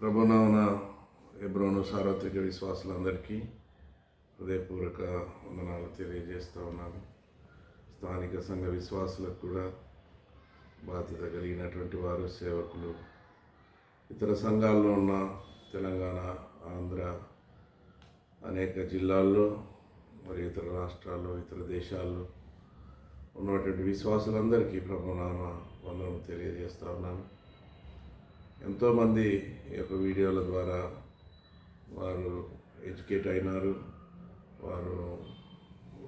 ప్రభునామన హెబ్రోను సార్వత్రిక విశ్వాసులందరికీ హృదయపూర్వక వందనాలు తెలియజేస్తూ ఉన్నాను. స్థానిక సంఘ విశ్వాసులకు కూడా బాధ్యత కలిగినటువంటి వారు, సేవకులు, ఇతర సంఘాల్లో ఉన్న తెలంగాణ, ఆంధ్ర, అనేక జిల్లాల్లో మరియు ఇతర రాష్ట్రాల్లో, ఇతర దేశాల్లో ఉన్నటువంటి విశ్వాసులందరికీ ప్రభునామ వందనం తెలియజేస్తూ ఉన్నాను. ఎంతోమంది ఈ యొక్క వీడియోల ద్వారా వారు ఎడ్యుకేట్ అయినారు.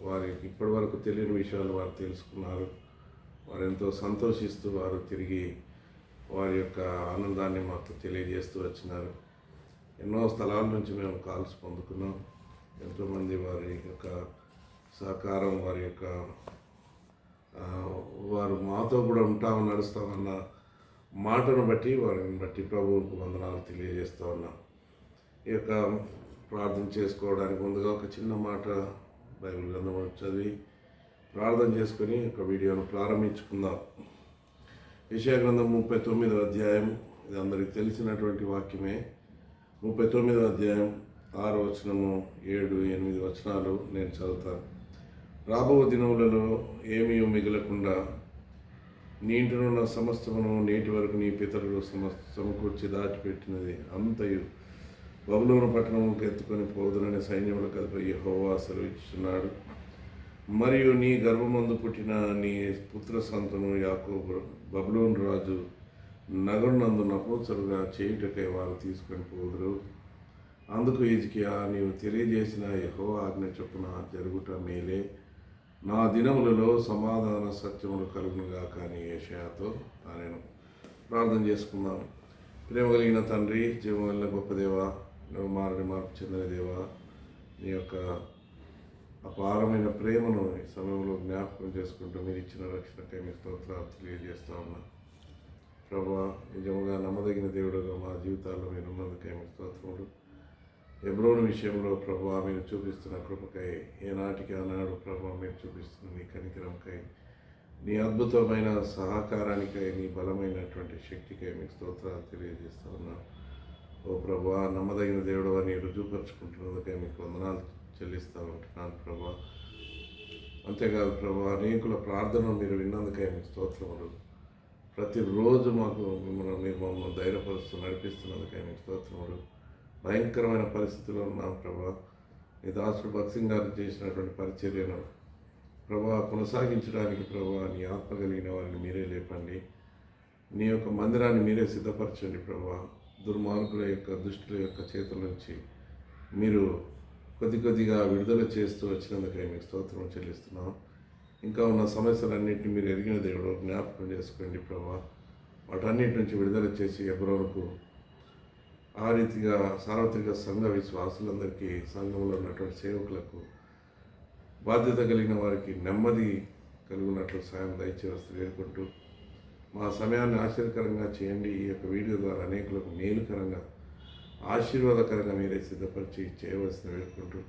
వారికి ఇప్పటి వరకు తెలియని విషయాలు వారు తెలుసుకున్నారు. వారు ఎంతో సంతోషిస్తూ వారు తిరిగి వారి యొక్క ఆనందాన్ని మాకు తెలియజేస్తూ వచ్చినారు. ఎన్నో స్థలాల నుంచి మేము కాల్స్ పొందుకున్నాం. ఎంతోమంది వారి యొక్క సహకారం, వారు మాతో కూడా ఉంటామని నడుస్తామన్న మాటను బట్టి, వారిని బట్టి ప్రభువుకు వందనాలు తెలియజేస్తూ ఉన్నాం. ఈ యొక్క ప్రార్థన చేసుకోవడానికి ముందుగా ఒక చిన్న మాట బైబిల్ గ్రంథం చదివి ప్రార్థన చేసుకొని ఒక వీడియోను ప్రారంభించుకుందాం. యెషయా గ్రంథం 39వ అధ్యాయం, ఇది అందరికీ తెలిసినటువంటి వాక్యమే. 39వ అధ్యాయం 6వ వచనము, 7, 8 వచనాలు నేను చదువుతాను. రాబో దినములలో ఏమీ మిగలకుండా నీ ఇంటినున్న సమస్తమును నేటి వరకు నీ పితరులు సమకూర్చి దాచిపెట్టినది అంతయు బబులోను పట్టణముకు ఎత్తుకొని పోదునని సైన్యములకు అధిపతి యెహోవా సెలవిస్తున్నాడు. మరియు నీ గర్భమందు పుట్టిన నీ పుత్ర సంతను యాకోబు బబులోను రాజు నగరునందు నపుంసకులుగా చేయుటకై వారు తీసుకొని పోదురు. అందుకు హిజ్కియా, నీవు తెలియజేసిన యెహోవా ఆజ్ఞ చొప్పున జరుగుట మేలే. నా దినములలో సమాధాన సత్యములు కలుగునుగా. కానీ యెషయాతో నేను ప్రార్థన చేసుకున్నాను. ప్రేమ కలిగిన తండ్రి, జీవం వల్ల గొప్ప దేవా, నువ్వు మారని మార్పు చెందిన దేవా, నీ యొక్క అపారమైన ప్రేమను ఈ సమయంలో జ్ఞాపకం చేసుకుంటూ మీరు ఇచ్చిన రక్షణకై మీ స్తోత్రాలు తెలియజేస్తా ఉన్నా. ప్రభువా, నిజముగా నమ్మదగిన దేవుడుగా మా జీవితాల్లో మీరు ఉన్నందుకై మీ స్తోత్రములు. హెబ్రోను విషయంలో ప్రభువా మీరు చూపిస్తున్న కృపకై, ఏనాటికి ఆనాడు ప్రభువా మీరు చూపిస్తున్న నీ కనికరంకై, నీ అద్భుతమైన సహకారానికై, నీ బలమైనటువంటి శక్తికై మీకు స్తోత్రాలు తెలియజేస్తూ ఉన్నాను. ఓ ప్రభువా, నమ్మదగిన దేవుడు అని రుజువుపరుచుకుంటున్నందుకై మీకు వందనాలు చెల్లిస్తూ ఉంటున్నాను ప్రభువా. అంతేకాదు ప్రభువా, అనేకుల ప్రార్థనలు మీరు విన్నందుకై మీకు స్తోత్రములు. ప్రతిరోజు మీరు మమ్మల్ని ధైర్యపరుస్తూ నడిపిస్తున్నందుకై మీకు స్తోత్రములు. భయంకరమైన పరిస్థితుల్లో ఉన్నాం ప్రభా. నీ దాసుడు భక్సింగ్ గారు చేసినటువంటి పరిచర్యను ప్రభా కొనసాగించడానికి ప్రభా నీ ఆత్మ కలిగిన వారిని మీరే లేపండి. నీ యొక్క మందిరాన్ని మీరే సిద్ధపరచండి ప్రభా. దుర్మార్గుల యొక్క దుష్టుల యొక్క చేతుల నుంచి మీరు కొద్దిగా విడుదల చేస్తూ వచ్చినందుకై మీకు స్తోత్రం చెల్లిస్తున్నాం. ఇంకా ఉన్న సమస్యలన్నింటినీ మీరు ఎరిగిన దేవుడు జ్ఞాపకం చేసుకోండి ప్రభా. వాటన్నిటి నుంచి విడుదల చేసి హెబ్రోనుకు ఆ రీతిగా సార్వత్రిక సంఘ విశ్వాసులందరికీ, సంఘంలో ఉన్నటువంటి సేవకులకు, బాధ్యత కలిగిన వారికి నెమ్మది కలుగున్నట్లు సాయం దయచేస్తూ వేడుకుంటూ మా సమయాన్ని ఆశ్చర్యకరంగా చేయండి. ఈ యొక్క వీడియో ద్వారా అనేకులకు మేలుకరంగా, ఆశీర్వాదకరంగా మీరే సిద్ధపరిచి చేయవలసిన వేడుకుంటూ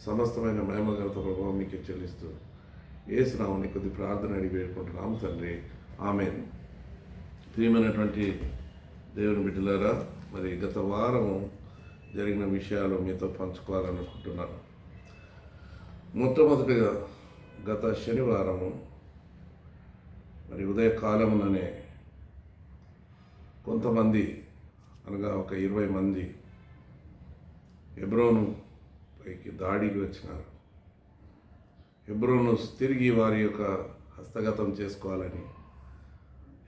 సమస్తమైన మహిమగత ప్రభావం మీకు చెల్లిస్తూ యేసునామమున కొద్ది ప్రార్థన అడిగి వేడుకుంటున్నాము తండ్రి, ఆమేన్. ప్రియమైనటువంటి దేవుని బిడ్డలారా, మరి గత వారము జరిగిన విషయాలు మీతో పంచుకోవాలనుకుంటున్నాను. మొట్టమొదటిగా గత శనివారము మరి ఉదయకాలంలోనే కొంతమంది, అనగా ఒక 20 మంది హెబ్రోను పైకి దాడికి వచ్చినారు. హెబ్రోను తిరిగి వారి యొక్క హస్తగతం చేసుకోవాలని,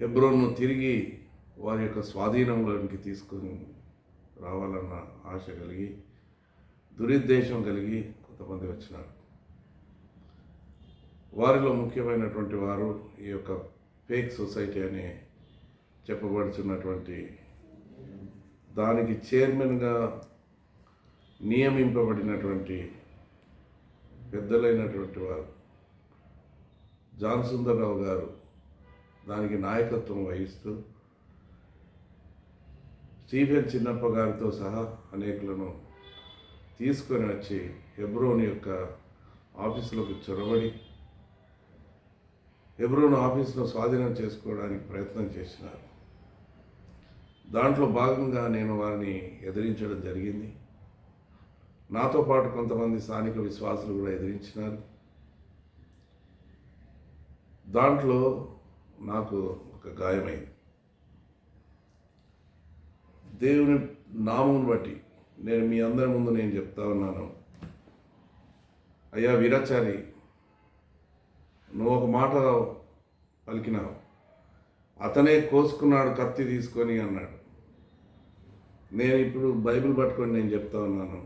హెబ్రోను తిరిగి వారి యొక్క స్వాధీనంలోనికి తీసుకొని రావాలన్న ఆశ కలిగి, దురుద్దేశం కలిగి కొంతమంది వచ్చినారు. వారిలో ముఖ్యమైనటువంటి వారు ఈ యొక్క ఫేక్ సొసైటీ అని చెప్పబడుతున్నటువంటి దానికి చైర్మన్గా నియమింపబడినటువంటి పెద్దలైనటువంటి వారు జాన్ సుందర్రావు గారు దానికి నాయకత్వం వహిస్తూ స్టీఫెన్ చిన్నప్ప గారితో సహా అనేకులను తీసుకొని వచ్చి హెబ్రోన్ యొక్క ఆఫీసులకు చొరబడి హెబ్రోను ఆఫీసును స్వాధీనం చేసుకోవడానికి ప్రయత్నం చేసినారు. దాంట్లో భాగంగా నేను వారిని ఎదిరించడం జరిగింది. నాతో పాటు కొంతమంది స్థానిక విశ్వాసులు కూడా ఎదిరించినారు. దాంట్లో నాకు ఒక గాయమైంది. దేవుని నామమును బట్టి నేను మీ అందరి ముందు నేను చెప్తా ఉన్నాను, అయ్యా వీరాచారి, నువ్వు ఒక మాట పలికినావు, అతనే కోసుకున్నాడు కత్తి తీసుకొని అన్నాడు. నేను ఇప్పుడు బైబిల్ పట్టుకొని నేను చెప్తా ఉన్నాను,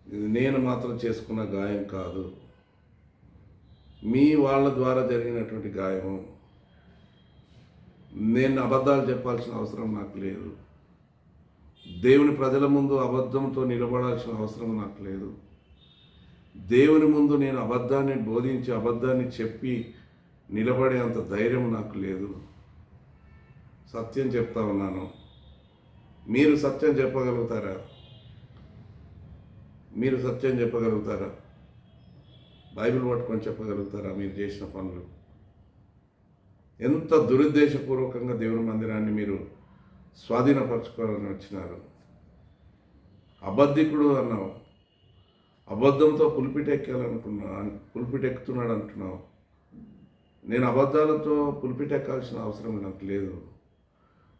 ఇది నేను మాత్రం చేసుకున్న గాయం కాదు, మీ వాళ్ళ ద్వారా జరిగినటువంటి గాయము. నేను అబద్ధాలు చెప్పాల్సిన అవసరం నాకు లేదు. దేవుని ప్రజల ముందు అబద్ధంతో నిలబడాల్సిన అవసరం నాకు లేదు. దేవుని ముందు నేను అబద్ధాన్ని బోధించి అబద్ధాన్ని చెప్పి నిలబడే అంత ధైర్యం నాకు లేదు. సత్యం చెప్తా ఉన్నాను. మీరు సత్యం చెప్పగలుగుతారా? మీరు సత్యం చెప్పగలుగుతారా? బైబిల్ పట్టుకొని చెప్పగలుగుతారా మీరు చేసిన పనులు? ఎంత దురుద్దేశపూర్వకంగా దేవుని మందిరాన్ని మీరు స్వాధీనపరచుకోవాలని వచ్చినారు. అబద్ధికుడు అన్నావు, అబద్ధంతో పులిపిటెక్కుతున్నాడు అంటున్నావు. నేను అబద్ధాలతో పులిపిటెక్కాల్సిన అవసరం నాకు లేదు.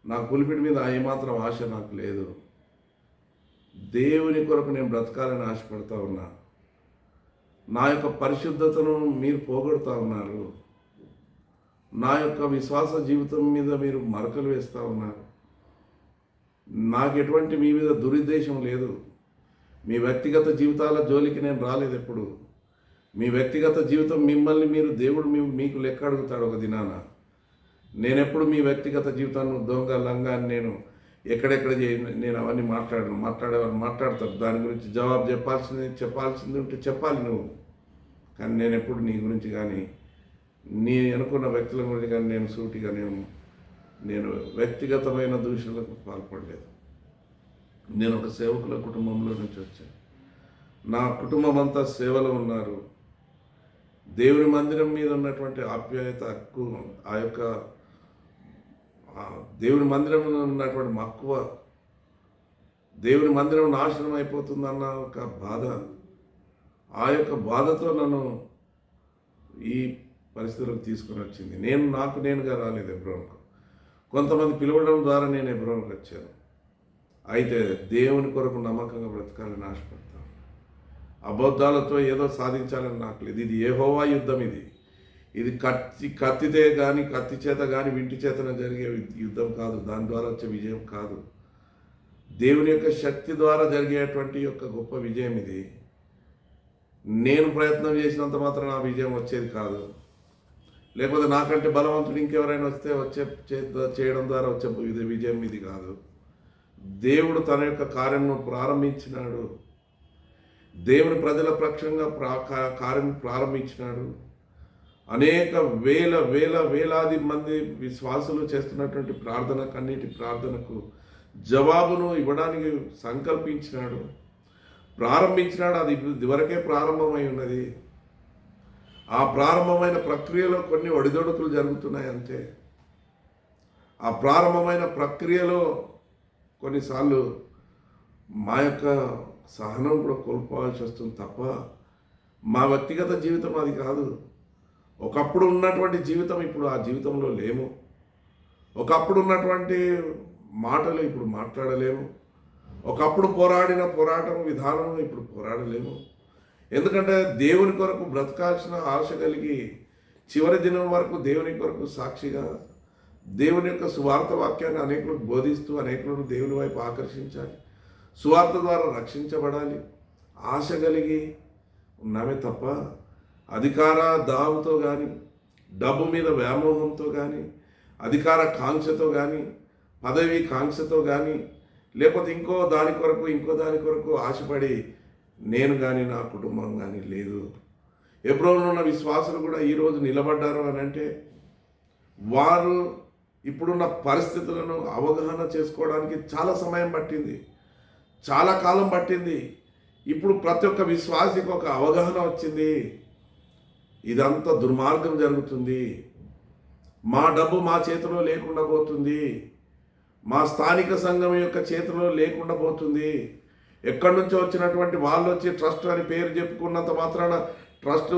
నా పులిపిటి మీద ఏమాత్రం ఆశ నాకు లేదు. దేవుని కొరకు నేను బ్రతకాలని ఆశపడతా ఉన్నా. నా యొక్క పరిశుద్ధతను మీరు పోగొడతా ఉన్నారు. నా యొక్క విశ్వాస జీవితం మీద మీరు మరకలు వేస్తూ ఉన్నారు. నాకు ఎటువంటి మీ మీద దురుద్దేశం లేదు. మీ వ్యక్తిగత జీవితాల జోలికి నేను రాలేదు ఎప్పుడు. మీ వ్యక్తిగత జీవితం మిమ్మల్ని దేవుడు మీకు లెక్క అడుగుతాడు ఒక దినాన. నేనెప్పుడు మీ వ్యక్తిగత జీవితాన్ని దొంగ లంగాన్ని నేను ఎక్కడెక్కడ నేను అవన్నీ మాట్లాడేవాళ్ళు మాట్లాడతారు. దాని గురించి జవాబు చెప్పాల్సింది ఉంటే చెప్పాలి నువ్వు. కానీ నేను ఎప్పుడు నీ గురించి కానీ నీ అనుకున్న వ్యక్తుల గురించి కానీ నేను సూటిగా నేను వ్యక్తిగతమైన దూషణలకు పాల్పడలేదు. నేను ఒక సేవకుల కుటుంబంలో నుంచి వచ్చాను. నా కుటుంబం అంతా సేవలో ఉన్నారు. దేవుని మందిరం మీద ఉన్నటువంటి ఆప్యాయత, హక్కు, ఆ యొక్క దేవుని మందిరం ఉన్నటువంటి మక్కువ, దేవుని మందిరం నాశనం అయిపోతుందన్న ఒక బాధ, ఆ యొక్క బాధతో నన్ను ఈ పరిస్థితులకు తీసుకుని వచ్చింది. నాకు నేనుగా రాలేదు ఎబ్రోన్కు. కొంతమంది పిలవడం ద్వారా నేను ఎబ్రోన్కి వచ్చాను. అయితే దేవుని కొరకు నమ్మకంగా బ్రతకాలని ఆశపడతాను. అబద్ధాలతో ఏదో సాధించాలని నాకు లేదు. ఇది యెహోవా యుద్ధం. ఇది కత్తితే కానీ, కత్తి చేత కానీ, వింటి చేతన జరిగే యుద్ధం కాదు. దాని ద్వారా వచ్చే విజయం కాదు. దేవుని యొక్క శక్తి ద్వారా జరిగేటువంటి యొక్క గొప్ప విజయం ఇది. నేను ప్రయత్నం చేసినంత మాత్రం నా విజయం వచ్చేది కాదు. లేకపోతే నాకంటే బలవంతుడు ఇంకెవరైనా చేయడం ద్వారా వచ్చే విజయం ఇది కాదు. దేవుడు తన యొక్క కార్యమును ప్రారంభించినాడు. దేవుని ప్రజల పక్షంగా కార్యం ప్రారంభించినాడు. అనేక వేలాది మంది విశ్వాసులు చేస్తున్నటువంటి కన్నీటి ప్రార్థనకు జవాబును ఇవ్వడానికి సంకల్పించినాడు, ప్రారంభించినాడు. అది ఇదివరకే ప్రారంభమై ఉన్నది. ఆ ప్రారంభమైన ప్రక్రియలో కొన్ని ఒడిదొడుకులు జరుగుతున్నాయి అంతే. ఆ ప్రారంభమైన ప్రక్రియలో కొన్నిసార్లు మా యొక్క సహనం కూడా కోల్పోవాల్సి వస్తుంది తప్ప మా వ్యక్తిగత జీవితం అది కాదు. ఒకప్పుడు ఉన్నటువంటి జీవితం ఇప్పుడు ఆ జీవితంలో లేము. ఒకప్పుడు ఉన్నటువంటి మాటలు ఇప్పుడు మాట్లాడలేము. ఒకప్పుడు పోరాడిన పోరాటం విధానం ఇప్పుడు పోరాడలేము. ఎందుకంటే దేవుని కొరకు బ్రతకాల్సిన ఆశ కలిగి చివరి దినం వరకు దేవుని కొరకు సాక్షిగా దేవుని యొక్క సువార్త వాక్యాన్ని అనేకులకు బోధిస్తూ అనేకులను దేవుని వైపు ఆకర్షించాలి. సువార్త ద్వారా రక్షించబడాలి ఆశ కలిగి ఉన్నామే తప్ప అధికార దాహంతో కానీ, డబ్బు మీద వ్యామోహంతో కానీ, అధికార కాంక్షతో కానీ, పదవి కాంక్షతో కానీ, లేకపోతే ఇంకో దాని కొరకు ఆశపడి నేను కానీ నా కుటుంబం కానీ లేదు. ఎబ్రోన్లో ఉన్న విశ్వాసులు కూడా ఈరోజు నిలబడ్డారు అని అంటే వారు ఇప్పుడున్న పరిస్థితులను అవగాహన చేసుకోవడానికి చాలా సమయం పట్టింది, చాలా కాలం పట్టింది. ఇప్పుడు ప్రతి ఒక్క విశ్వాసికి ఒక అవగాహన వచ్చింది. ఇదంతా దుర్మార్గం జరుగుతుంది, మా డబ్బు మా చేతిలో లేకుండా పోతుంది, మా స్థానిక సంఘం యొక్క చేతిలో లేకుండా పోతుంది. ఎక్కడి నుంచో వచ్చినటువంటి వాళ్ళు వచ్చి ట్రస్ట్ అని పేరు చెప్పుకున్నంత మాత్రాన ట్రస్ట్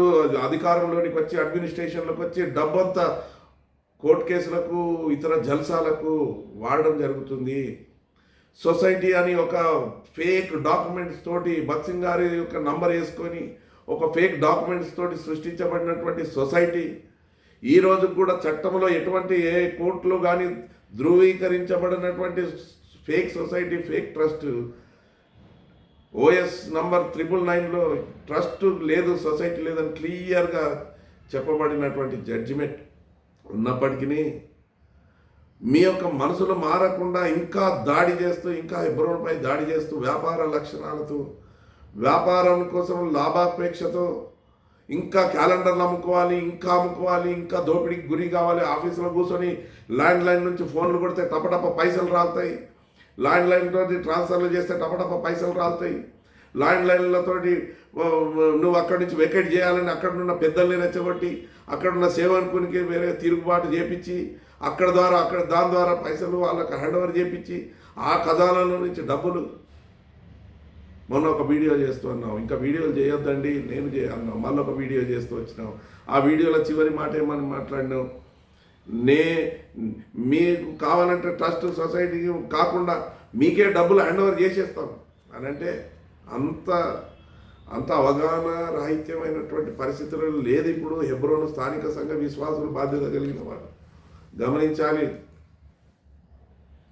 అధికారంలోనికి వచ్చి అడ్మినిస్ట్రేషన్లోకి వచ్చి డబ్బంతా కోర్టు కేసులకు ఇతర జల్సాలకు వాడడం జరుగుతుంది. సొసైటీ అని ఒక ఫేక్ డాక్యుమెంట్స్ తోటి భక్సింగ్ గారి యొక్క నంబర్ వేసుకొని ఒక ఫేక్ డాక్యుమెంట్స్ తోటి సృష్టించబడినటువంటి సొసైటీ ఈ రోజు కూడా చట్టంలో ఎటువంటి ఏ కోర్టులో కానీ ధృవీకరించబడినటువంటి fake society, fake trust, OS number 999లో ట్రస్ట్ లేదు, సొసైటీ లేదని క్లియర్గా చెప్పబడినటువంటి జడ్జిమెంట్ ఉన్నప్పటికీ మీ యొక్క మనసులు మారకుండా ఇంకా దాడి చేస్తూ, ఇంకా హెబ్రోన్పై దాడి చేస్తూ, వ్యాపార లక్షణాలతో, వ్యాపారం కోసం లాభాపేక్షతో ఇంకా క్యాలెండర్లు అమ్ముకోవాలి, ఇంకా దోపిడీకి గురి కావాలి. ఆఫీసులో కూర్చొని ల్యాండ్ లైన్ నుంచి ఫోన్లు కొడితే టపటప పైసలు రాలుతాయి, ల్యాండ్ లైన్తో ట్రాన్స్ఫర్లు చేస్తే టపటప పైసలు రాలుతాయి. ల్యాండ్ లైన్లతోటి నువ్వు అక్కడి నుంచి వెకేట్ చేయాలని అక్కడున్న పెద్దల్ని రెచ్చగొట్టి అక్కడున్న సేవకునికి వేరే తిరుగుబాటు చేపించి దాని ద్వారా పైసలు వాళ్ళకి హ్యాండ్ ఓవర్ చేపించి ఆ ఖజానాల నుంచి డబ్బులు. మొన్న ఒక వీడియో చేస్తూ అన్నావు, ఇంకా వీడియోలు చేయొద్దండి నేను అన్నావు, మళ్ళీ ఒక వీడియో చేస్తూ వచ్చినావు. ఆ వీడియోలో చివరి మాట ఏమని మాట్లాడినావు, మీకు కావాలంటే ట్రస్ట్ సొసైటీకి కాకుండా మీకే డబ్బులు హ్యాండ్ ఓవర్ చేసేస్తాం అని అంటే అంత అవగాహన రాహిత్యమైనటువంటి పరిస్థితులు లేదు ఇప్పుడు. హెబ్రోను స్థానిక సంఘ విశ్వాసులు బాధ్యత కలిగిన వాడు గమనించాలి.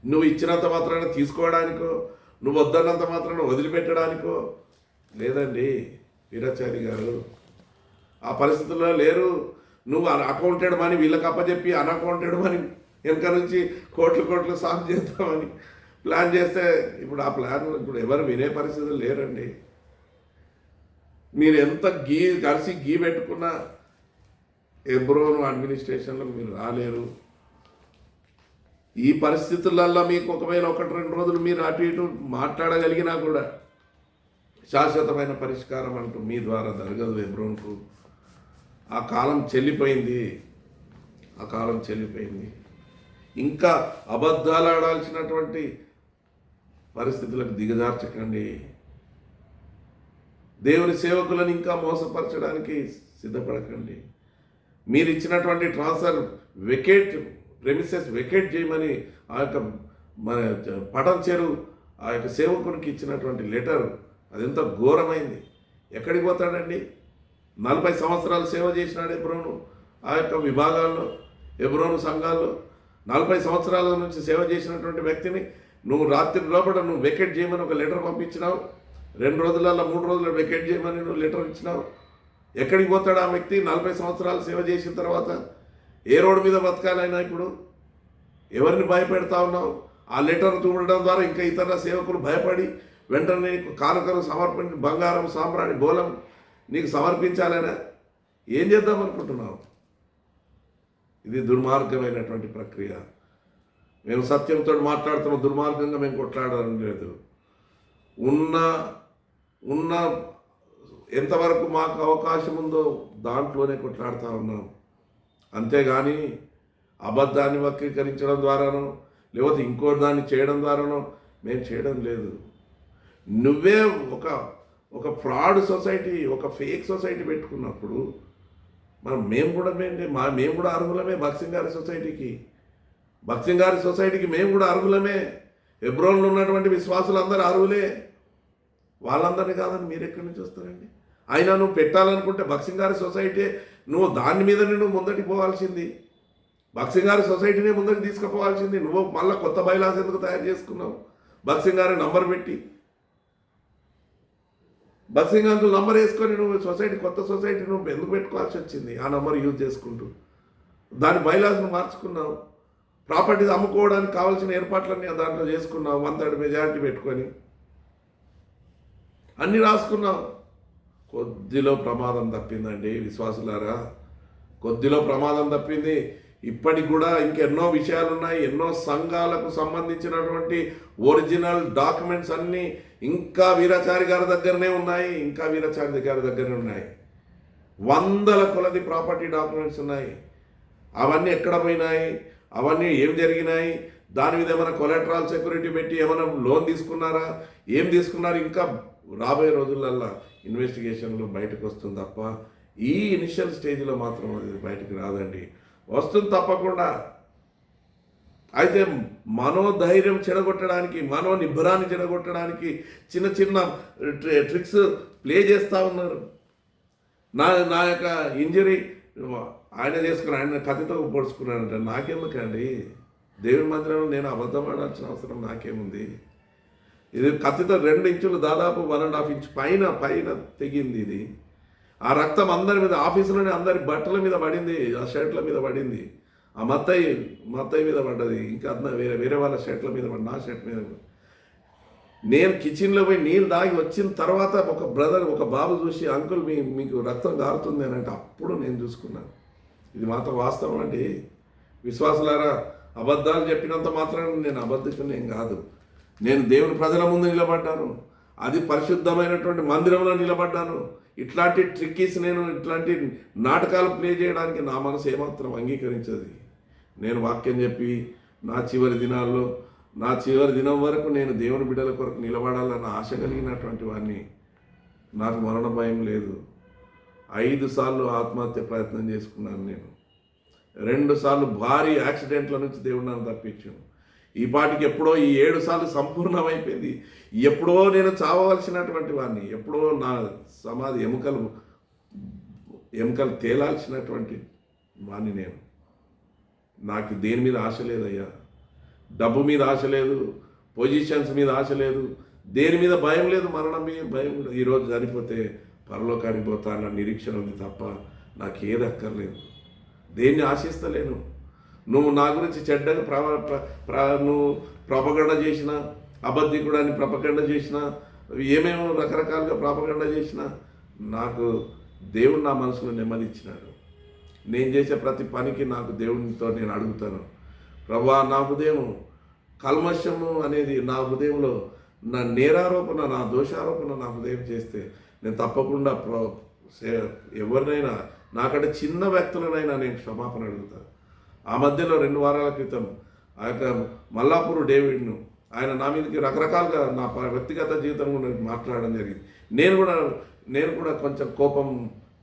నువ్వు ఇచ్చినంత మాత్రాన తీసుకోవడానికో, నువ్వు వద్దన్నంత మాత్రాన వదిలిపెట్టడానికో లేదండి వీరాచారి గారు, ఆ పరిస్థితుల్లో లేరు. నువ్వు అకౌంటెడ్ మనీ వీళ్ళకి అప్పచెప్పి అన్అకౌంటెడ్ మనీ వెనక నుంచి కోట్లు సాల్వ్ చేద్దామని ప్లాన్ చేస్తే ఇప్పుడు ఆ ప్లాన్ ఇప్పుడు ఎవరు వినే పరిస్థితులు లేరండి. మీరు ఎంత కలిసి గీ పెట్టుకున్నా హెబ్రోను అడ్మినిస్ట్రేషన్లో మీరు రాలేరు. ఈ పరిస్థితులల్లో మీకు ఒకవేళ 1-2 రోజులు మీరు అటు ఇటు మాట్లాడగలిగినా కూడా శాశ్వతమైన పరిష్కారం అంటూ మీ ద్వారా జరగదు హెబ్రోన్కు. ఆ కాలం చెల్లిపోయింది. ఇంకా అబద్ధాలు ఆడాల్సినటువంటి పరిస్థితులకు దిగజార్చకండి. దేవుని సేవకులను ఇంకా మోసపరచడానికి సిద్ధపడకండి. మీరు ఇచ్చినటువంటి ట్రాన్స్ఫర్ ప్రెమిసెస్ వెకేట్ చేయమని ఆ యొక్క మన పటం చెరువు ఆ యొక్క సేవకునికి ఇచ్చినటువంటి లెటర్ అదెంత ఘోరమైంది. ఎక్కడికి పోతాడండి? 40 సంవత్సరాలు సేవ చేసినాడు హెబ్రోను ఆ యొక్క విభాగాల్లో, హెబ్రోను సంఘాల్లో 40 సంవత్సరాల నుంచి సేవ చేసినటువంటి వ్యక్తిని నువ్వు రాత్రి లోపల నువ్వు వెకేట్ చేయమని ఒక లెటర్ పంపించినావు. 2 రోజులలో 3 రోజుల్లో వెకేట్ చేయమని నువ్వు లెటర్ ఇచ్చినావు. ఎక్కడికి పోతాడు ఆ వ్యక్తి? 40 సంవత్సరాలు సేవ చేసిన తర్వాత ఏ రోడ్డు మీద బతకాలైనా ఇప్పుడు ఎవరిని భయపెడతా ఉన్నావు? ఆ లెటర్ చూడడం ద్వారా ఇంకా ఇతర సేవకులు భయపడి వెంటనే నీకు కానుకలు సమర్పించి బంగారం సాంబ్రాణి బోలం నీకు సమర్పించాలనా? ఏం చేద్దాం అనుకుంటున్నావు? ఇది దుర్మార్గమైనటువంటి ప్రక్రియ. మేము సత్యంతో మాట్లాడుతున్నాం, దుర్మార్గంగా మేము కొట్లాడడం లేదు. ఉన్న ఎంతవరకు మాకు అవకాశం ఉందో దాంట్లోనే కొట్లాడుతూ ఉన్నాం. అంతేగాని అబద్ధాన్ని వక్రీకరించడం ద్వారానో లేకపోతే ఇంకో దాన్ని చేయడం ద్వారానో మేము చేయడం లేదు. నువ్వే ఒక ఫ్రాడ్ సొసైటీ, ఒక ఫేక్ సొసైటీ పెట్టుకున్నప్పుడు మేము కూడా అర్హులమే. భక్సింగ్ గారి సొసైటీకి మేము కూడా అర్హులమే. హెబ్రోన్లో ఉన్నటువంటి విశ్వాసులందరూ అర్హులే. వాళ్ళందరినీ కాదని మీరు ఎక్కడి నుంచి వస్తారండి? అయినా నువ్వు పెట్టాలనుకుంటే భక్సింగ్ గారి సొసైటీ నువ్వు దాని మీదనే నువ్వు ముందటికి పోవాల్సింది. భక్సింగ్ గారి సొసైటీనే ముందరికి తీసుకుపోవాల్సింది. నువ్వు మళ్ళీ కొత్త బైలాస్ ఎందుకు తయారు చేసుకున్నావు? భక్సింగ్ గారి నంబర్ పెట్టి భక్సింగ్ అంకుల్ నంబర్ వేసుకొని నువ్వు కొత్త సొసైటీ నువ్వు ఎందుకు పెట్టుకోవాల్సి వచ్చింది? ఆ నంబర్ యూజ్ చేసుకుంటూ దాని బైలాస్ను మార్చుకున్నావు. ప్రాపర్టీస్ అమ్ముకోవడానికి కావాల్సిన ఏర్పాట్లన్నీ దాంట్లో చేసుకున్నావు. 1/3 మెజారిటీ పెట్టుకొని అన్నీ రాసుకున్నావు. కొద్దిలో ప్రమాదం తప్పిందండి విశ్వాసులారా, కొద్దిలో ప్రమాదం తప్పింది. ఇప్పటికి కూడా ఇంకెన్నో విషయాలు ఉన్నాయి. ఎన్నో సంఘాలకు సంబంధించినటువంటి ఒరిజినల్ డాక్యుమెంట్స్ అన్నీ ఇంకా వీరాచారి గారి దగ్గరనే ఉన్నాయి. 100ల కొలది ప్రాపర్టీ డాక్యుమెంట్స్ ఉన్నాయి. అవన్నీ ఎక్కడ పోయినాయి? అవన్నీ ఏం జరిగినాయి? దాని మీద ఏమైనా కొలెటరల్ సెక్యూరిటీ పెట్టి ఏమైనా లోన్ తీసుకున్నారా, ఏం తీసుకున్నారు? ఇంకా రాబోయే రోజులల్లో ఇన్వెస్టిగేషన్లో బయటకు వస్తుంది తప్ప ఈ ఇనిషియల్ స్టేజ్లో మాత్రం అది బయటకు రాదండి. వస్తుంది తప్పకుండా. అయితే మనోధైర్యం చెడగొట్టడానికి, మనోనిబ్బరాన్ని చెడగొట్టడానికి చిన్న చిన్న ట్రిక్స్ ప్లే చేస్తూ ఉన్నారు. నా యొక్క ఇంజరీ ఆయన చేసుకుని ఆయన కత్తితో పొడుచుకున్నానంటే నాకెందుకండి? దేవుని మందిరంలో నేను అబద్ధం ఆడాల్సిన అవసరం నాకేముంది? ఇది కత్తితో 2 ఇంచులు, దాదాపు 1.5 ఇంచ్ పైన తెగింది. ఇది ఆ రక్తం అందరి మీద, ఆఫీసులోనే అందరి బట్టల మీద పడింది, ఆ షర్ట్ల మీద పడింది, ఆ మత్తయ్య మీద పడ్డది, ఇంకా వేరే వాళ్ళ షర్ట్ల మీద పడి, నా షర్ట్ మీద. నేను కిచెన్లో పోయి నీళ్ళు దాగి వచ్చిన తర్వాత ఒక బాబు చూసి, అంకుల్ మీకు రక్తం గారుతుంది అని అంటే అప్పుడు నేను చూసుకున్నాను. ఇది మాత్రం వాస్తవం అండి. విశ్వాసులారా, అబద్ధాలు చెప్పినంత మాత్రాన నేను అబద్ధకుని ఏం కాదు. నేను దేవుని ప్రజల ముందు నిలబడ్డాను, అది పరిశుద్ధమైనటువంటి మందిరంలో నిలబడ్డాను. ఇట్లాంటి ట్రిక్కీస్, నేను ఇట్లాంటి నాటకాలు ప్లే చేయడానికి నా మనసు ఏమాత్రం అంగీకరించదు. నేను వాక్యం చెప్పి నా చివరి దినం వరకు నేను దేవుని బిడ్డల కొరకు నిలబడాలన్న ఆశ కలిగినటువంటి వాడిని. నాకు మరణ భయం లేదు. 5 సార్లు ఆత్మహత్య ప్రయత్నం చేసుకున్నాను నేను. 2 సార్లు భారీ యాక్సిడెంట్ల నుంచి దేవుడు నన్ను తప్పించాను. ఈ పాటికి ఎప్పుడో ఈ 7 సార్లు సంపూర్ణమైపోయింది. ఎప్పుడో నేను చావవలసినటువంటి వాడిని, ఎప్పుడో నా సమాధి ఎముకలు తేలాల్సినటువంటి వాడిని నేను. నాకు దేని మీద ఆశ లేదయ్యా. డబ్బు మీద ఆశ లేదు, పొజిషన్స్ మీద ఆశ లేదు, దేని మీద భయం లేదు, మరణం మీద భయం లేదు. ఈరోజు చనిపోతే పరలోకానికి పోతా అన్న నిరీక్షణ ఉంది తప్ప నాకు ఏది అక్కర్లేదు. దేన్ని ఆశిస్తలేను. నువ్వు నా గురించి చెడ్డగా నువ్వు ప్రపగండ చేసినా, అబద్ధికుడాన్ని ప్రపగండ చేసినా, ఏమేమో రకరకాలుగా ప్రపగండ చేసినా, నాకు దేవుడు నా మనసులో నెమ్మది ఇచ్చినాడు. నేను చేసే ప్రతి పనికి నాకు దేవునితో నేను అడుగుతాను, ప్రభా, నా హృదయం కల్మషము అనేది నా హృదయంలో, నా నేరారోపణ, నా దోషారోపణ నా హృదయం చేస్తే నేను తప్పకుండా ఎవరినైనా, నాకంటే చిన్న వ్యక్తులనైనా నేను క్షమాపణ అడుగుతాను. ఆ మధ్యలో 2 వారాల క్రితం ఆ యొక్క మల్లాపూర్ డేవిడ్ను ఆయన నా మీదకి రకరకాలుగా నా వ్యక్తిగత జీవితం గురించి మాట్లాడడం జరిగింది. నేను కూడా కొంచెం కోపం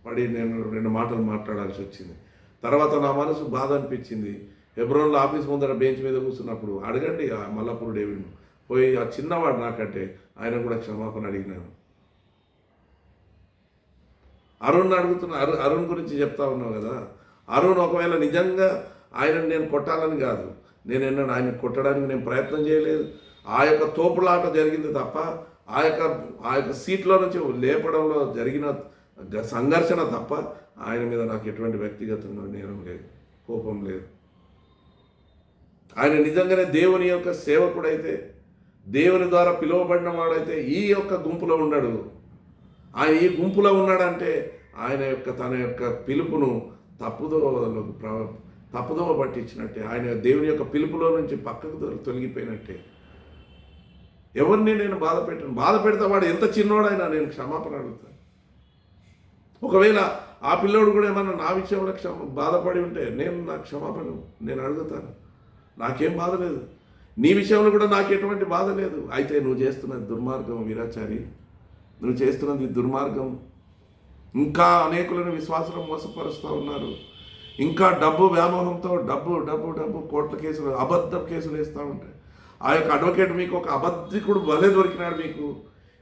పడి నేను 2 మాటలు మాట్లాడాల్సి వచ్చింది. తర్వాత నా మనసు బాధ అనిపించింది. హెబ్రోన్లో ఆఫీస్ ముందర బెంచ్ మీద కూర్చున్నప్పుడు అడగండి ఆ మల్లాపూర్ డేవిడ్ను పోయి, ఆ చిన్నవాడు నాకంటే, ఆయన కూడా క్షమాపణ అడిగినాను. అరుణ్ అడుగుతున్నా, అరుణ్ గురించి చెప్తా ఉన్నావు కదా. అరుణ్ ఒకవేళ నిజంగా ఆయనను నేను కొట్టాలని కాదు, నేను ఆయన కొట్టడానికి నేను ప్రయత్నం చేయలేదు. ఆ యొక్క తోపులాట జరిగింది తప్ప ఆ యొక్క సీట్లో నుంచి లేపడంలో జరిగిన సంఘర్షణ తప్ప ఆయన మీద నాకు ఎటువంటి వ్యక్తిగతంగా నేరం లేదు, కోపం లేదు. ఆయన నిజంగానే దేవుని యొక్క సేవకుడైతే, దేవుని ద్వారా పిలువబడిన వాడైతే ఈ యొక్క గుంపులో ఉన్నాడు. ఆయన ఈ గుంపులో ఉన్నాడంటే ఆయన తన యొక్క పిలుపును తప్పుదోవ పట్టించినట్టే, ఆయన దేవుని యొక్క పిలుపులో నుంచి పక్కకు తొలగిపోయినట్టే. ఎవరిని నేను బాధ పెడితే వాడు ఎంత చిన్నోడైనా నేను క్షమాపణ అడుగుతాను. ఒకవేళ ఆ పిల్లోడు కూడా ఏమన్నా నా విషయంలో బాధపడి ఉంటే నా క్షమాపణ నేను అడుగుతాను. నాకేం బాధ లేదు. నీ విషయంలో కూడా నాకు ఎటువంటి బాధ లేదు. అయితే నువ్వు చేస్తున్నది దుర్మార్గం వీరాచారి, నువ్వు చేస్తున్నది దుర్మార్గం. ఇంకా అనేకులను విశ్వాసం మోసపరుస్తూ ఉన్నారు. ఇంకా డబ్బు వ్యామోహంతో డబ్బు కోర్టుల కేసులు, అబద్ధ కేసులు వేస్తూ ఉంటాయి. ఆ యొక్క అడ్వకేట్ మీకు ఒక అబద్ధికుడు భలే దొరికినాడు మీకు.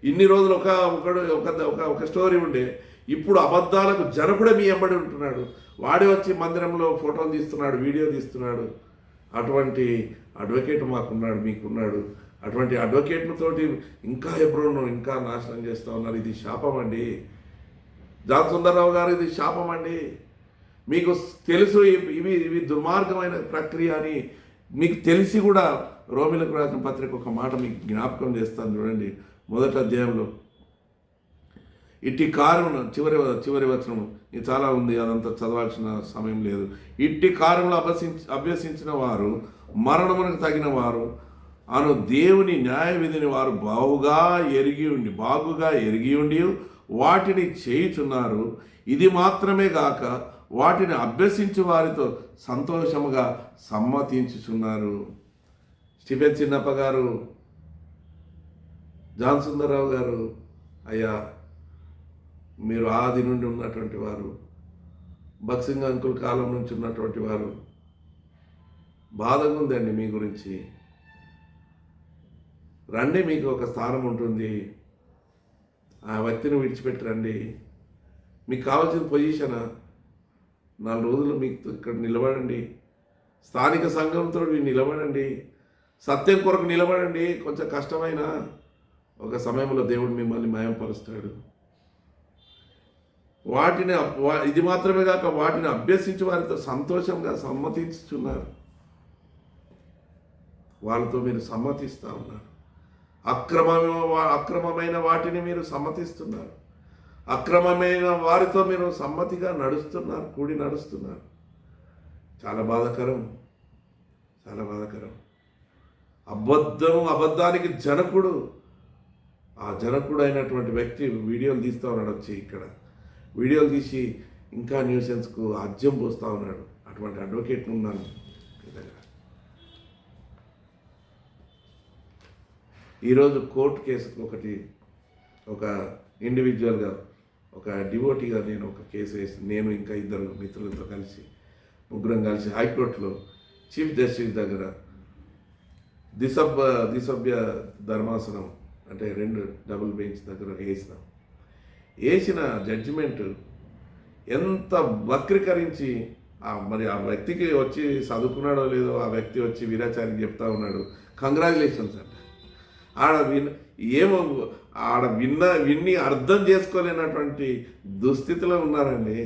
ఇన్ని రోజులు ఒక స్టోరీ ఉండే, ఇప్పుడు అబద్ధాలకు జనకుడే మీ ఎంబడి ఉంటున్నాడు. వాడే వచ్చి మందిరంలో ఫోటోలు తీస్తున్నాడు, వీడియో తీస్తున్నాడు. అటువంటి అడ్వకేట్ మాకున్నాడు, మీకున్నాడు. అటువంటి అడ్వకేట్లతోటి ఇంకా హెబ్రోన్ను ఇంకా నాశనం చేస్తూ ఉన్నారు. ఇది శాపం అండి. జాన్ సుందర్రావు గారు, ఇది శాపం అండి. మీకు తెలుసు ఇవి దుర్మార్గమైన ప్రక్రియ అని మీకు తెలిసి కూడా రోమిలకు రాసిన పత్రిక ఒక మాట మీకు జ్ఞాపకం చేస్తాను చూడండి. 1వ అధ్యాయంలో ఇట్టి కార్యమును చివరి వచనం ఇది చాలా ఉంది, అదంతా చదవాల్సిన సమయం లేదు. ఇట్టి కార్యములు అభ్యసించిన వారు మరణమునకు తగిన వారు అను దేవుని న్యాయ విధిని వారు బాగుగా ఎరిగి ఉండి వాటిని చేయుచున్నారు. ఇది మాత్రమే గాక వాటిని అభ్యసించు వారితో సంతోషముగా సమ్మతించుచున్నారు. స్టీఫెన్ చిన్నప్ప గారు, జాన్ సుందర్రావు గారు, అయ్యా మీరు ఆది నుండి ఉన్నటువంటి వారు, బక్సింగ్ అంకుల్ కాలం నుంచి ఉన్నటువంటి వారు, బాధగా ఉందండి మీ గురించి. రండి, మీకు ఒక స్థానం ఉంటుంది, ఆ వ్యక్తిని విడిచిపెట్టి రండి. మీకు కావాల్సిన పొజిషనా 4 రోజులు మీకు ఇక్కడ నిలబడండి, స్థానిక సంఘంతో నిలబడండి, సత్యం కొరకు నిలబడండి. కొంచెం కష్టమైన ఒక సమయంలో దేవుడు మిమ్మల్ని మయంపరుస్తాడు. వాటిని ఇది మాత్రమే కాక వాటిని అభ్యసించి వారితో సంతోషంగా సమ్మతించుతున్నారు. వాళ్ళతో మీరు సమ్మతిస్తూ ఉన్నారు. అక్రమమైన వాటిని మీరు సమ్మతిస్తున్నారు. అక్రమమైన వారితో మీరు సమ్మతిగా నడుస్తున్నారు, కూడి నడుస్తున్నారు. చాలా బాధాకరం, చాలా బాధాకరం. అబద్ధానికి జనకుడు, ఆ జనకుడు అయినటువంటి వ్యక్తి వీడియోలు తీస్తూ ఉన్నాడు. వచ్చి ఇక్కడ వీడియోలు తీసి ఇంకా న్యూసెన్స్కు అజ్యం పోస్తూ ఉన్నాడు. అటువంటి అడ్వకేట్ని ఉన్నాను దగ్గర. ఈరోజు కోర్టు కేసుకు ఒక ఇండివిజువల్గా, ఒక డివోటీగా నేను ఒక కేసు వేసి, నేను ఇంకా 2 మిత్రులతో కలిసి, 3 కలిసి హైకోర్టులో చీఫ్ జస్టిస్ దగ్గర దిసభ్య ధర్మాసనం అంటే 2 డబుల్ బెంచ్ దగ్గర వేసిన జడ్జిమెంట్ ఎంత వక్రీకరించి, మరి ఆ వ్యక్తికి వచ్చి చదువుకున్నాడో లేదో ఆ వ్యక్తి వచ్చి వీరాచారికి చెప్తా ఉన్నాడు, కంగ్రాచులేషన్స్ అంట. విన్ని అర్థం చేసుకోలేనటువంటి దుస్థితిలో ఉన్నారండి.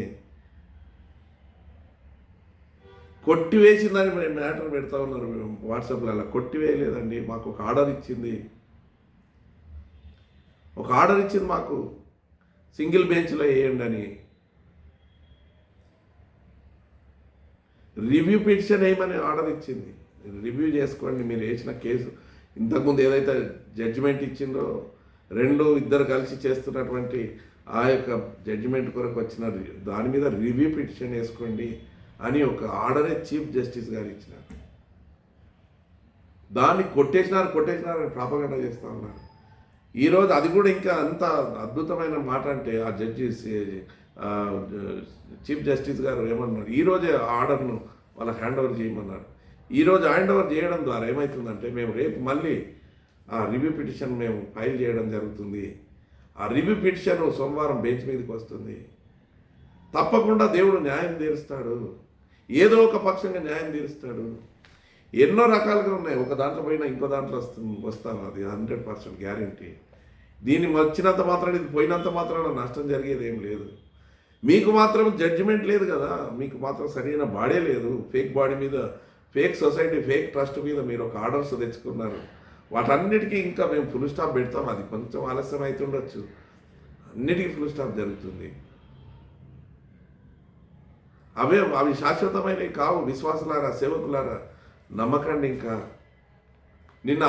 కొట్టివేసిందని మ్యాటర్ పెడతా ఉన్నారు వాట్సాప్లో. అలా కొట్టివేయలేదండి, మాకు ఒక ఆర్డర్ ఇచ్చింది, మాకు సింగిల్ బెంచ్లో వేయండి అని. రివ్యూ పిటిషన్ వేయమని ఆర్డర్ ఇచ్చింది. రివ్యూ చేసుకోండి, మీరు వేసిన కేసు ఇంతకుముందు ఏదైతే జడ్జిమెంట్ ఇచ్చిందో 2 కలిసి చేస్తున్నటువంటి ఆ యొక్క జడ్జిమెంట్ కొరకు వచ్చిన దాని మీద రివ్యూ పిటిషన్ వేసుకోండి అని ఒక ఆర్డరే చీఫ్ జస్టిస్ గారు ఇచ్చినారు. దాన్ని కొట్టేసినారని ప్రాపగండా చేస్తూ ఉన్నారు. ఈరోజు అది కూడా ఇంకా అంత అద్భుతమైన మాట అంటే, ఆ చీఫ్ జస్టిస్ గారు ఏమన్నారు, ఈరోజే ఆర్డర్ను వాళ్ళకి హ్యాండ్ ఓవర్ చేయమన్నారు. ఈరోజు హ్యాండ్ ఓవర్ చేయడం ద్వారా ఏమవుతుందంటే, మేము రేపు మళ్ళీ ఆ రివ్యూ పిటిషన్ మేము ఫైల్ చేయడం జరుగుతుంది. ఆ రివ్యూ పిటిషన్ సోమవారం బెంచ్ మీదకి వస్తుంది. తప్పకుండా దేవుడు న్యాయం తీరుస్తాడు, ఏదో ఒక పక్షంగా న్యాయం తీరుస్తాడు. ఎన్నో రకాలుగా ఉన్నాయి. ఒక దాంట్లో పోయినా ఇంకో దాంట్లో వస్తాను, అది 100% గ్యారంటీ. దీన్ని వచ్చినంత మాత్రాన, ఇది పోయినంత మాత్రాన నష్టం జరిగేది ఏం లేదు. మీకు మాత్రం జడ్జిమెంట్ లేదు కదా, మీకు మాత్రం సరైన బాడీ లేదు. ఫేక్ బాడీ మీద, ఫేక్ సొసైటీ, ఫేక్ ట్రస్ట్ మీద మీరు ఒక ఆర్డర్స్ తెచ్చుకున్నారు. వాటన్నిటికీ ఇంకా మేము ఫుల్ స్టాప్ పెడతాం. అది కొంచెం ఆలస్యం అవుతుండొచ్చు, అన్నిటికీ ఫుల్ స్టాప్ జరుగుతుంది. అవి శాశ్వతమైనవి కావు. విశ్వాసులారా, సేవకులారా, నమ్మకండి. ఇంకా నిన్న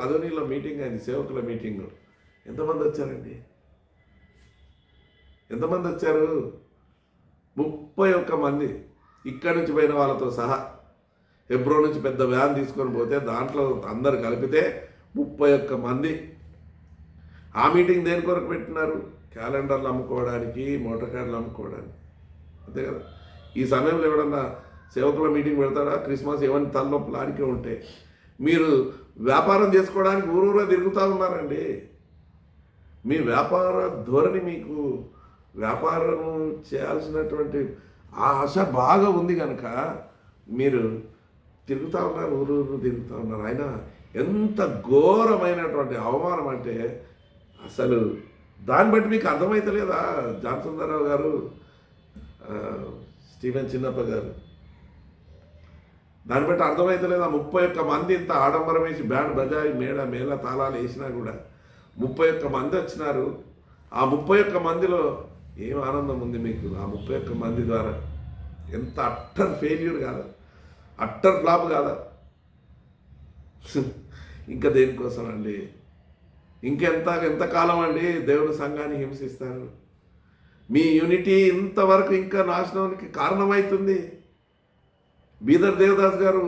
అదోనిలో మీటింగ్ అయింది, సేవకుల మీటింగ్. ఎంతమంది వచ్చారండి? ఎంతమంది వచ్చారు? 31 మంది. ఇక్కడి నుంచి పోయిన వాళ్ళతో సహా హెబ్రో నుంచి పెద్ద వ్యాన్ తీసుకొని పోతే దాంట్లో అందరు కలిపితే 31 మంది. ఆ మీటింగ్ దేని కొరకు పెట్టినారు? క్యాలెండర్లు అమ్ముకోవడానికి, మోటార్ కార్డులు అమ్ముకోవడానికి, అంతే కదా. ఈ సమయంలో ఎవడన్నా సేవకుల మీటింగ్ పెడతాడా? క్రిస్మస్ ఏమని తలనొప్పులు ఆడికే ఉంటే మీరు వ్యాపారం చేసుకోవడానికి ఊరూరా తిరుగుతూ ఉన్నారండి. మీ వ్యాపార ధోరణి, మీకు వ్యాపారం చేయాల్సినటువంటి ఆ ఆశ బాగా ఉంది కనుక మీరు తిరుగుతూ ఉన్నారు, ఊరూరు తిరుగుతూ ఉన్నారు. ఆయన ఎంత ఘోరమైనటువంటి అవమానం అంటే అసలు దాన్ని బట్టి మీకు అర్థమవుతలేదా? జాన్ సుందర్రావు గారు, స్టీఫెన్ చిన్నప్ప గారు, దాన్ని బట్టి అర్థమవుతలేదా? 31 మంది ఇంత ఆడంబరం వేసి బ్యాండ్ బజాయి మేళ తాళాలు వేసినా కూడా 31 మంది వచ్చినారు. ఆ 31 మందిలో ఏం ఆనందం ఉంది మీకు? ఆ 31 మంది ద్వారా ఎంత అట్టర్ ఫెయిల్యూర్ కాదా? అట్టర్ ఫ్లాప్ కాదా? ఇంకా దేనికోసం అండి? ఎంతకాలం అండి దేవుని సంఘాన్ని హింసిస్తారు? మీ యూనిటీ ఇంతవరకు ఇంకా నాశనానికి కారణమవుతుంది. బీదర్ దేవదాస్ గారు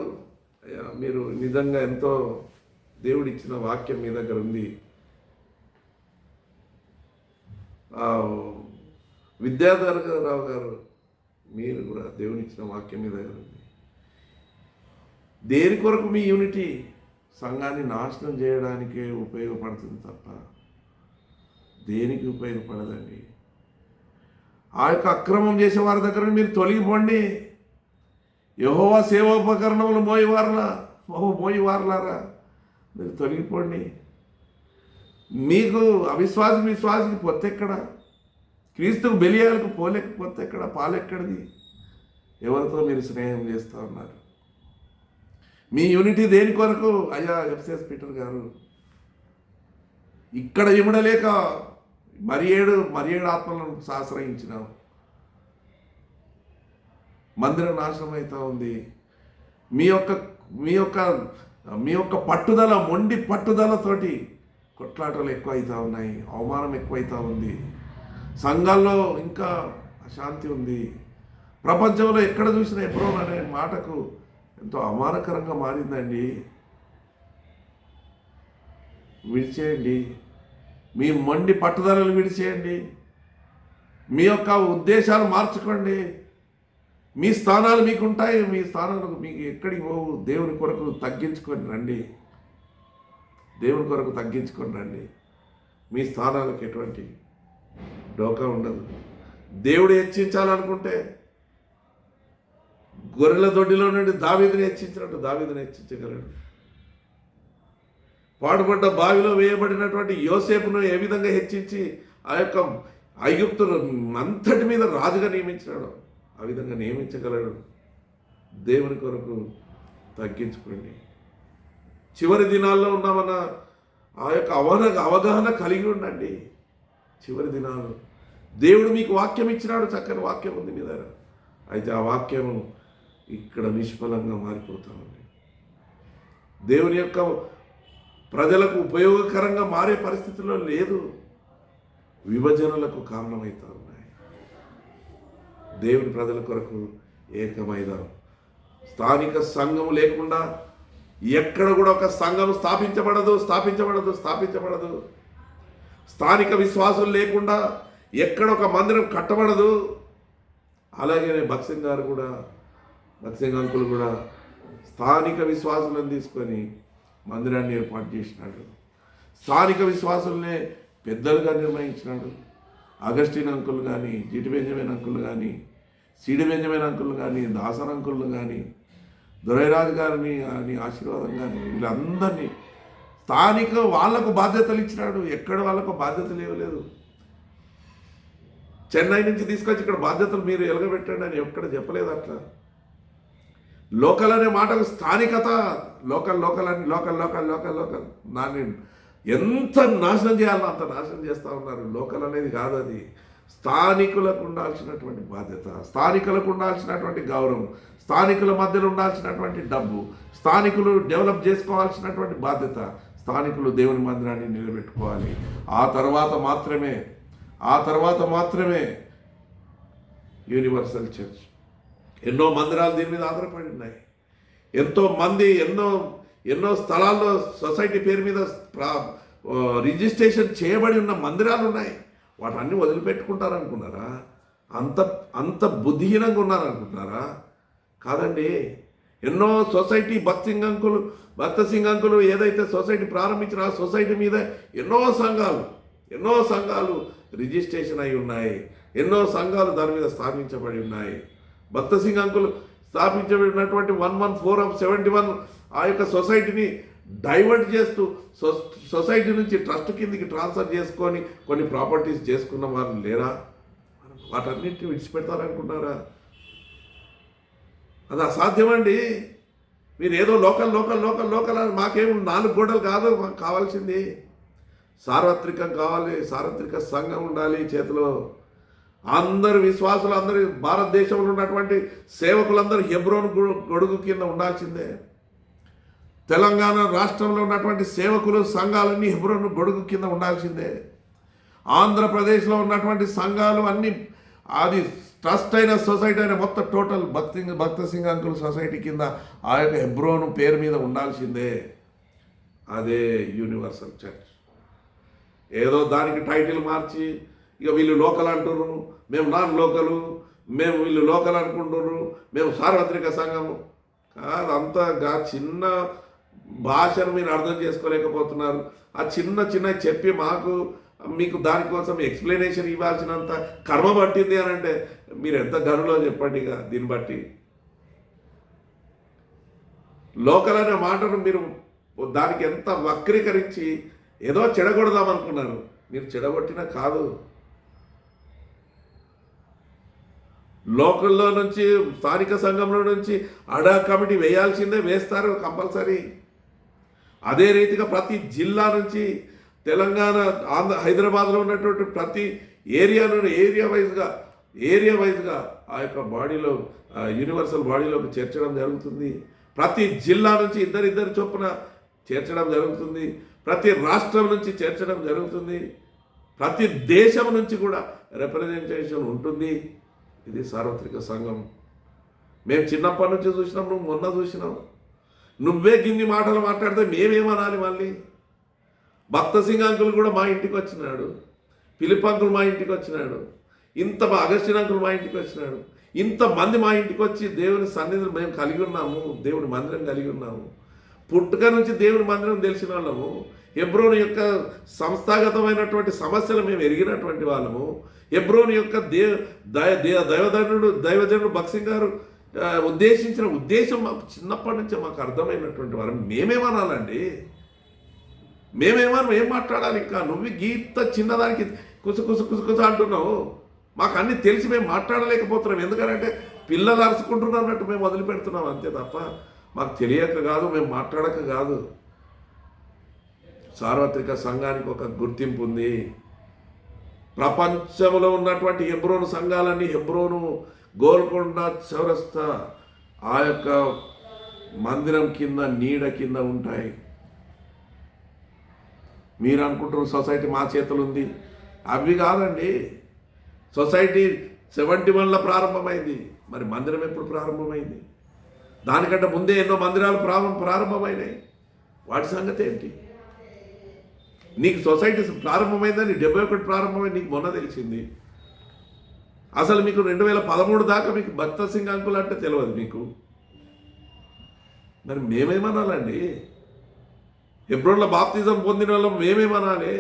అయ్యా మీరు నిజంగా ఎంతో దేవుడిచ్చిన వాక్యం మీ దగ్గర ఉంది. విద్యాధరరావు గారు మీరు కూడా దేవుడిచ్చిన వాక్యం మీ దగ్గర ఉంది. దేని కొరకు మీ యూనిటీ సంఘాన్ని నాశనం చేయడానికే ఉపయోగపడుతుంది తప్ప దేనికి ఉపయోగపడదండి. ఆ యొక్క అక్రమం చేసే వారి దగ్గర మీరు తొలగిపోండి. యెహోవా సేవోపకరణములు మోయివారలారా మీరు తొలగిపోండి. మీకు విశ్వాసికి పొత్తెక్కడ? క్రీస్తుకు బెలియాలకు పోలేకపోతే ఎక్కడ? పాలెక్కడిది? ఎవరితో మీరు స్నేహం చేస్తూ ఉన్నారు? మీ యూనిటీ దేని కొరకు? అయ్యా ఎఫ్సిఎస్ పీటర్ గారు, ఇక్కడ ఇమడలేక మరి ఏడు ఆత్మలను ఆశ్రయించినాం. మందిరం నాశనం అవుతా ఉంది. మీ యొక్క పట్టుదల, మొండి పట్టుదలతోటి కొట్లాటలు ఎక్కువ అవుతూ ఉన్నాయి, అవమానం ఎక్కువైతా ఉంది, సంఘాల్లో ఇంకా అశాంతి ఉంది. ప్రపంచంలో ఎక్కడ చూసినా ఎబ్రోన్ అనే మాటకు ఎంతో అవమానకరంగా మారిందండి. విడిచేయండి, మీ మొండి పట్టుదలలు విడిచేయండి, మీ యొక్క ఉద్దేశాలు మార్చుకోండి. మీ స్థానాలు మీకు ఉంటాయి, మీ స్థానాలు మీకు ఎక్కడికి పోవు. దేవుని కొరకు తగ్గించుకొని రండి, దేవుని కొరకు తగ్గించుకొని రండి. మీ స్థానాలకు ఎటువంటి డోకా ఉండదు. దేవుడు హెచ్చించాలనుకుంటే గొర్రెల దొడ్డిలో నుండి దావీదుని హెచ్చించినట్టు దావీదుని హెచ్చించగలడు. పాడుపడ్డ బావిలో వేయబడినటువంటి యోసేపును ఏ విధంగా హెచ్చించి ఆ యొక్క ఐగుప్తు అంతటి మీద రాజుగా నియమించినాడు, ఆ విధంగా నియమించగలడు. దేవుని కొరకు తగ్గించుకోండి. చివరి దినాల్లో ఉన్నామన్న ఆ యొక్క అవగాహన కలిగి ఉండండి. చివరి దినాలు దేవుడు మీకు వాక్యం ఇచ్చినాడు, చక్కని వాక్యం ఉంది మీ దగ్గర. అయితే ఆ వాక్యం ఇక్కడ నిష్ఫలంగా మారిపోతూ ఉంది. దేవుని యొక్క ప్రజలకు ఉపయోగకరంగా మారే పరిస్థితుల్లో లేదు. విభజనలకు కారణమవుతూ ఉన్నాయి. దేవుని ప్రజల కొరకు ఏకమైదాం. స్థానిక సంఘం లేకుండా ఎక్కడ కూడా ఒక సంఘం స్థాపించబడదు. స్థానిక విశ్వాసులు లేకుండా ఎక్కడ ఒక మందిరం కట్టబడదు. అలాగే భక్సింగ్ అంకుల్ కూడా స్థానిక విశ్వాసులను తీసుకొని మందిరాన్ని ఏర్పాటు చేసినాడు. స్థానిక విశ్వాసులనే పెద్దలుగా నిర్ణయించినాడు. అగస్టిన్ అంకుల్ కానీ, జిటి బెంజమిన్ అంకుల్ కానీ, సిడి బెంజమిన్ అంకుల్ కానీ, దాసన్ అంకుల్ కానీ, దొరైరాజు గారిని కానీ, ఆశీర్వాదం కానీ, వీళ్ళందరినీ స్థానిక వాళ్లకు బాధ్యతలు ఇచ్చినాడు. ఎక్కడ వాళ్ళకు బాధ్యతలు ఇవ్వలేదు. చెన్నై నుంచి తీసుకొచ్చి ఇక్కడ బాధ్యతలు మీరు ఎలగబెట్టండి అని ఎక్కడ చెప్పలేదు. అట్లా లోకల్ అనే మాటకు స్థానికత, లోకల్ దాన్ని ఎంత నాశనం చేయాలో అంత నాశనం చేస్తూ ఉన్నారు. లోకల్ అనేది కాదు, అది స్థానికులకు ఉండాల్సినటువంటి బాధ్యత, స్థానికులకు ఉండాల్సినటువంటి గౌరవం, స్థానికుల మధ్యలో ఉండాల్సినటువంటి డబ్బు, స్థానికులు డెవలప్ చేసుకోవాల్సినటువంటి బాధ్యత, స్థానికులు దేవుని మందిరాన్ని నిలబెట్టుకోవాలి. ఆ తర్వాత మాత్రమే యూనివర్సల్ చర్చ్. ఎన్నో మందిరాలు దీని మీద ఆధారపడి ఉన్నాయి. ఎన్నో స్థలాల్లో సొసైటీ పేరు మీద రిజిస్ట్రేషన్ చేయబడి ఉన్న మందిరాలు ఉన్నాయి. వాటన్నీ వదిలిపెట్టుకుంటారనుకున్నారా? అంత బుద్ధిహీనంగా ఉన్నారనుకుంటున్నారా? కాదండి. ఎన్నో సొసైటీ భక్త సింగ్ అంకులు ఏదైతే సొసైటీ ప్రారంభించిన ఆ సొసైటీ మీద ఎన్నో సంఘాలు రిజిస్ట్రేషన్ అయి ఉన్నాయి. ఎన్నో సంఘాలు దాని మీద స్థాపించబడి ఉన్నాయి. భక్త సింగ్ అంకులు స్థాపించబడినటువంటి 114/71 ఆ యొక్క సొసైటీని డైవర్ట్ చేస్తూ సొసైటీ నుంచి ట్రస్ట్ కిందికి ట్రాన్స్ఫర్ చేసుకొని కొన్ని ప్రాపర్టీస్ చేసుకున్న వారు లేరా? వాటన్నిటిని విడిచిపెడతారనుకుంటారా? అది అసాధ్యమండి. మీరు ఏదో లోకల్ అని మాకేం 4 గోడలు కాదు మాకు కావాల్సింది. సార్వత్రికం కావాలి, సార్వత్రిక సంఘం ఉండాలి చేతిలో. అందరు విశ్వాసులు, అందరి భారతదేశంలో ఉన్నటువంటి సేవకులందరూ హెబ్రోన్ గొడుగు కింద ఉండాల్సిందే. తెలంగాణ రాష్ట్రంలో ఉన్నటువంటి సేవకులు, సంఘాలన్నీ హెబ్రోన్ గొడుగు కింద ఉండాల్సిందే. ఆంధ్రప్రదేశ్లో ఉన్నటువంటి సంఘాలు అన్నీ అది ట్రస్ట్ అయిన సొసైటీ అయిన మొత్తం టోటల్ భక్త సింగ్ అంకుల్ సొసైటీ కింద ఆ యొక్క హెబ్రోను పేరు మీద ఉండాల్సిందే. అదే యూనివర్సల్ చర్చ్. ఏదో దానికి టైటిల్ మార్చి ఇక వీళ్ళు లోకల్ అంటున్నారు, మేము నాన్ లోకలు, మేము వీళ్ళు లోకల్ అనుకుంటున్నారు, మేము సార్వత్రిక సంఘము కాదు. అంతగా చిన్న భాషను మీరు అర్థం చేసుకోలేకపోతున్నారు. ఆ చిన్న చిన్న చెప్పి మీకు దానికోసం ఎక్స్ప్లెనేషన్ ఇవ్వాల్సినంత కర్మ పట్టింది అని అంటే మీరు ఎంత గనులో చెప్పండి. ఇక దీన్ని బట్టి లోకల్ అనే మాటను మీరు దానికి ఎంత వక్రీకరించి ఏదో చెడగొడదామనుకున్నారు. మీరు చెడగొట్టినా కాదు. లోకల్లో నుంచి స్థానిక సంఘంలో నుంచి అడా కమిటీ వేయాల్సిందే, వేస్తారు కంపల్సరీ. అదే రీతిగా ప్రతి జిల్లా నుంచి తెలంగాణ, హైదరాబాద్లో ఉన్నటువంటి ప్రతి ఏరియా వైజ్గా ఆ యొక్క బాడీలో యూనివర్సల్ బాడీలోకి చేర్చడం జరుగుతుంది. ప్రతి జిల్లా నుంచి ఇద్దరిద్దరు చొప్పున చేర్చడం జరుగుతుంది. ప్రతి రాష్ట్రం నుంచి చేర్చడం జరుగుతుంది. ప్రతి దేశం నుంచి కూడా రిప్రజెంటేషన్ ఉంటుంది. ఇది సార్వత్రిక సంఘం. మేము చిన్నప్పటి నుంచి చూసినాం, నువ్వు మొన్న చూసినావు. నువ్వే గిన్ని మాటలు మాట్లాడితే మేమేమనాలి? మళ్ళీ భక్త సింగ్ అంకుల్ కూడా మా ఇంటికి వచ్చినాడు, ఫిలిప్ అంకుల్ మా ఇంటికి వచ్చినాడు, అగస్టిన్ అంకుల్ మా ఇంటికి వచ్చినాడు. ఇంతమంది మా ఇంటికి వచ్చి దేవుని సన్నిధిని మేము కలిగి ఉన్నాము, దేవుని మందిరం కలిగి ఉన్నాము. పుట్టుక నుంచి దేవుని మందిరం తెలిసిన వాళ్ళము. హెబ్రోను యొక్క సంస్థాగతమైనటువంటి సమస్యలు మేము ఎరిగినటువంటి వాళ్ళము. హెబ్రోను యొక్క దైవజనుడు భక్త్ సింగ్ గారు ఉద్దేశించిన ఉద్దేశం మాకు చిన్నప్పటి నుంచే మాకు అర్థమైనటువంటి వారు. మేమేమనాలండి? ఏం మాట్లాడాలి? ఇంకా నువ్వు గీత చిన్నదానికి కుసు అంటున్నావు. మాకు అన్నీ తెలిసి మేము మాట్లాడలేకపోతున్నాం. ఎందుకంటే పిల్లలు అరుచుకుంటున్నారు అన్నట్టు మేము వదిలిపెడుతున్నాం అంతే తప్ప మాకు తెలియక కాదు, మేము మాట్లాడక కాదు. సార్వత్రిక సంఘానికి ఒక గుర్తింపు ఉంది. ప్రపంచంలో ఉన్నటువంటి హెబ్రోను సంఘాలన్నీ హెబ్రోను గోల్కొండ చౌరస్తా ఆ యొక్క మందిరం కింద నీడ కింద ఉంటాయి. మీరు అనుకుంటున్న సొసైటీ మా చేతులు ఉంది, అవి కాదండి. సొసైటీ 71లో ప్రారంభమైంది. మరి మందిరం ఎప్పుడు ప్రారంభమైంది? దానికంటే ముందే ఎన్నో మందిరాలు ప్రారంభమైనాయి. వాటి సంగతి ఏంటి? నీకు సొసైటీ ప్రారంభమైందని 71 ప్రారంభమైంది నీకు మొన్న తెలిసింది. అసలు మీకు 2013 దాకా మీకు భక్త సింగ్ అంకుల్ అంటే తెలియదు మీకు. మరి మేమేమనాలండి? హెబ్రోన్లో బాప్తిజం పొందిన వాళ్ళం మేమేమనాలి?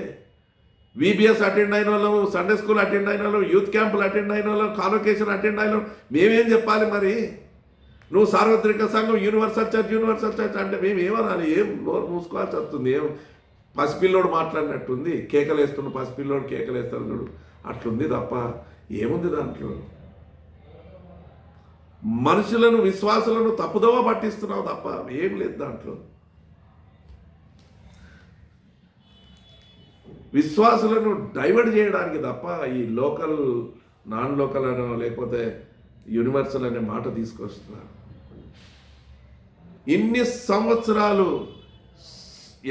విబిఎస్ అటెండ్ అయిన వాళ్ళం, సండే స్కూల్ అటెండ్ అయిన వాళ్ళం, యూత్ క్యాంపులు అటెండ్ అయిన వాళ్ళం, కాన్వకేషన్ అటెండ్ అయిన వాళ్ళం మేమేం చెప్పాలి? మరి నువ్వు సార్వత్రిక సంఘం యూనివర్సల్ చర్చ్ అంటే మేమేమనాలి? ఏం నోరు మూసుకోవాల్సి వస్తుంది? ఏం పసిపిల్లోడు మాట్లాడినట్టుంది. కేకలేస్తున్న పసిపిల్లోడు కేకలేస్తాడు చూడు, అట్లుంది తప్ప ఏముంది దాంట్లో? మనుషులను, విశ్వాసులను తప్పుదోవ పట్టిస్తున్నావు తప్ప ఏం లేదు దాంట్లో. విశ్వాసులను డైవర్ట్ చేయడానికి తప్ప ఈ లోకల్, నాన్ లోకల్ అనో లేకపోతే యూనివర్సల్ అనే మాట తీసుకొస్తున్నారు. ఇన్ని సంవత్సరాలు